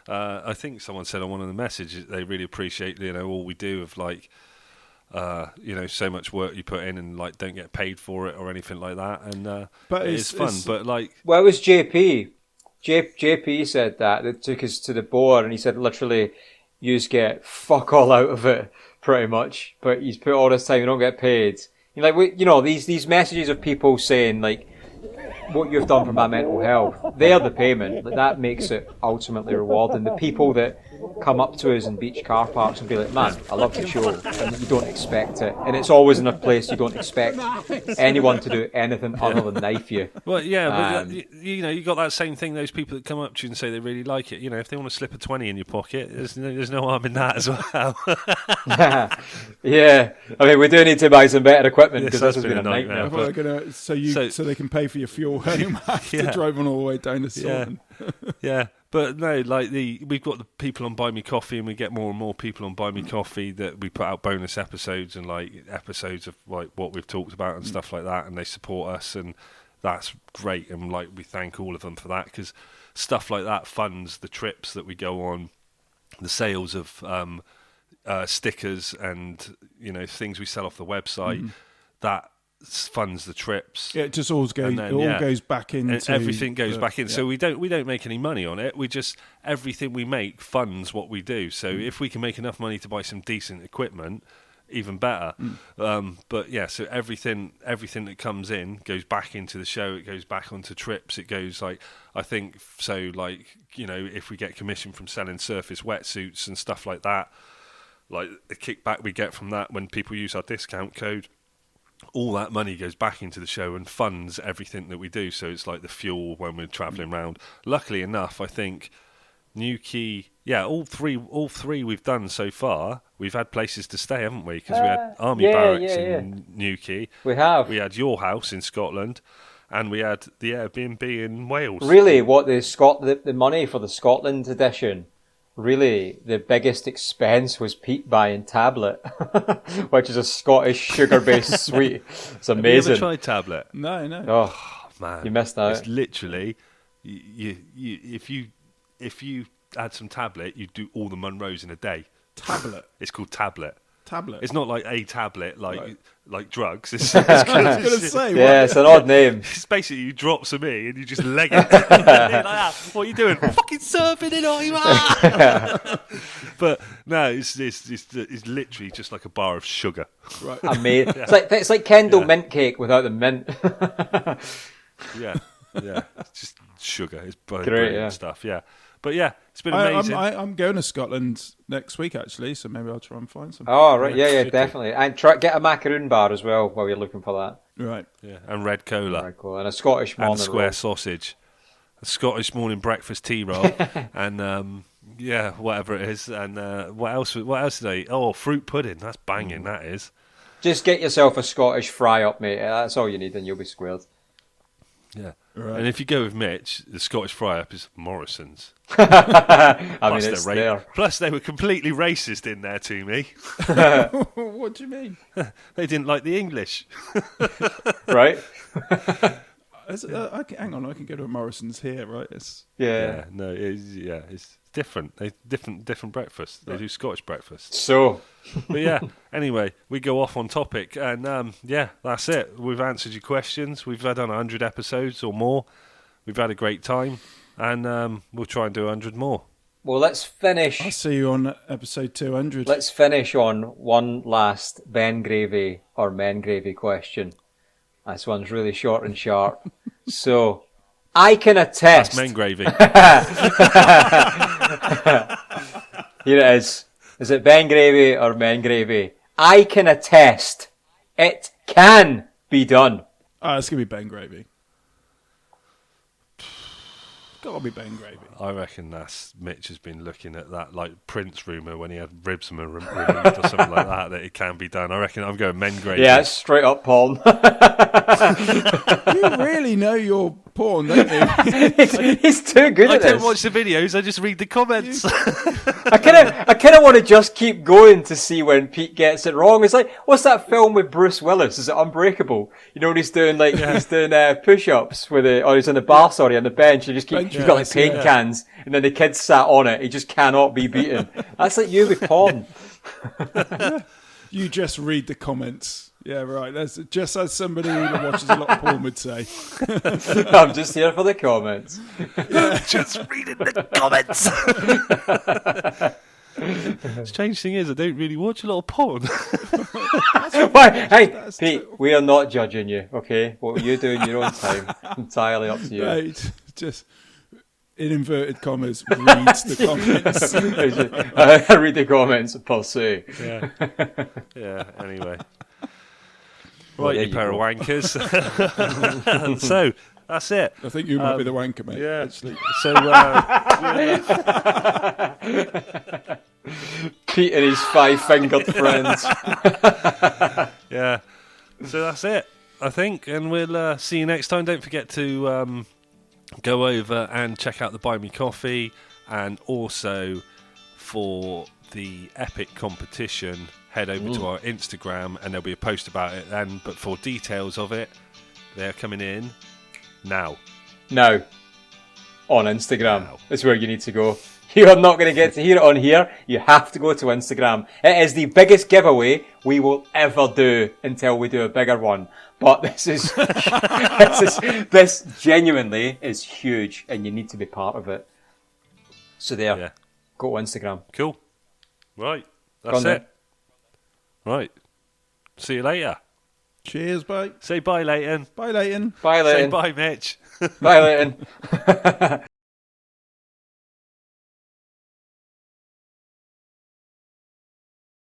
I think someone said on one of the messages they really appreciate all we do of like so much work you put in and like don't get paid for it or anything like that. And but it's fun. But like, well, it was JP. JP said that it took us to the board, and he said literally, you just get fuck all out of it pretty much. But you put all this time, you don't get paid. These messages of people saying like, what you've done for my mental health, they're the payment. That makes it ultimately rewarding. The people that come up to us in beach car parks and be like, man, I love the show, and you don't expect it. And it's always in a place you don't expect anyone to do anything other than knife you. Well, yeah, but you got that same thing, those people that come up to you and say they really like it. If they want to slip a 20 in your pocket, there's no harm in that as well. Yeah. I mean, we do need to buy some better equipment because this has been a nightmare. So they can pay for your fuel home after driving all the way down to Sutton. Yeah. But no, like we've got the people on Buy Me Coffee, and we get more and more people on Buy Me Coffee that we put out bonus episodes and like episodes of like what we've talked about and stuff like that, and they support us, and that's great. And like we thank all of them for that, because stuff like that funds the trips that we go on, the sales of stickers and things we sell off the website. That funds the trips. Yeah, it just all goes back into, and everything goes back in. Yeah. So we don't make any money on it. We just, everything we make funds what we do. So if we can make enough money to buy some decent equipment, even better. But yeah, so everything that comes in goes back into the show. It goes back onto trips. It goes like, I think so, like, if we get commission from selling Srface wetsuits and stuff like that, like the kickback we get from that when people use our discount code, all that money goes back into the show and funds everything that we do. So it's like the fuel when we're travelling around. Luckily enough, I think Newquay, all three we've done so far. We've had places to stay, haven't we? Because we had Army Barracks in Newquay. We have. We had your house in Scotland, and we had the Airbnb in Wales. Really, what the money for the Scotland edition? Really, the biggest expense was Pete buying Tablet, which is a Scottish sugar-based sweet. It's amazing. Have you ever tried Tablet? No. Oh man, you missed out. It's literally, if you had some Tablet, you'd do all the Munros in a day. Tablet. It's called Tablet. Tablet. It's not like a tablet, like drugs. It's I was going to say. Yeah, it's an odd name. It's basically you drop some in and you just leg it. Like that. What are you doing? Fucking surfing it, are you? But no, it's literally just like a bar of sugar. Right. Amazing. Yeah. It's like Kendall mint cake without the mint. Yeah. It's just sugar. It's brilliant stuff. Yeah. But yeah, it's been amazing. I'm going to Scotland next week, actually, so maybe I'll try and find some. Oh, right. Yeah, definitely. And get a macaroon bar as well while you're looking for that. Right. Yeah, and red cola. Very cool. And a Scottish morning and square roll. Sausage. A Scottish morning breakfast tea roll. And, whatever it is. And what else did I eat? Oh, fruit pudding. That's banging, that is. Just get yourself a Scottish fry-up, mate. That's all you need, and you'll be squared. Yeah. Right. And if you go with Mitch, the Scottish fry-up is Morrison's. It's there. Plus, they were completely racist in there to me. What do you mean? They didn't like the English. Right? Hang on, I can go to a Morrison's here, right? It's different. They different breakfasts. They do Scottish breakfast. So, but yeah. Anyway, we go off on topic, and that's it. We've answered your questions. We've done 100 episodes or more. We've had a great time, and we'll try and do 100 more. Well, let's finish. I'll see you on episode 200. Let's finish on one last Ben Gravy or Men Gravy question. This one's really short and sharp. So, I can attest. That's Men Gravy. Here it is. Is it Ben Gravy or Men Gravy? I can attest. It can be done. It's going to be Ben Gravy. Got to be Ben Gravy. I reckon that's Mitch has been looking at that like Prince rumour when he had ribs removed or something like that it can be done. I reckon I'm going Men Gravy. Yeah, it's straight up porn. You really know your porn, don't you? He's too good I at this. don't watch the videos, I just read the comments. I kind of want to just keep going to see when Pete gets it wrong. It's like, what's that film with Bruce Willis? Is it Unbreakable? You know when he's doing he's doing push-ups or he's on the bar, on the bench. And he's got like paint cans, and then the kid sat on it. He just cannot be beaten. That's like you with porn. You just read the comments. Yeah, right. That's just as somebody who watches a lot of porn would say. I'm just here for the comments. Just reading the comments. The strange thing is, I don't really watch a lot of porn. Why? Hey, Pete, we are not judging you, okay? What you do in your own time, entirely up to you. Right. Just in inverted commas, reads the comments. I read the comments per se. Yeah. Anyway. Well, Right, you pair of wankers. So, that's it. I think you might be the wanker, mate. Yeah. Actually. So, Pete and his five-fingered friends. yeah. So that's it, I think. And we'll see you next time. Don't forget to go over and check out the Buy Me Coffee. And also, for the epic competition, head over to our Instagram and there'll be a post about it then. But for details of it, they're coming in now. Now, on Instagram. That's where you need to go. You are not going to get to hear it on here. You have to go to Instagram. It is the biggest giveaway we will ever do until we do a bigger one. But this is, this genuinely is huge and you need to be part of it. So there, go to Instagram. Cool. Right. That's it. Right. See you later. Cheers, bye. Say bye, Leighton. Bye, Leighton. Bye, Leighton. Say bye, Mitch. Bye, Leighton.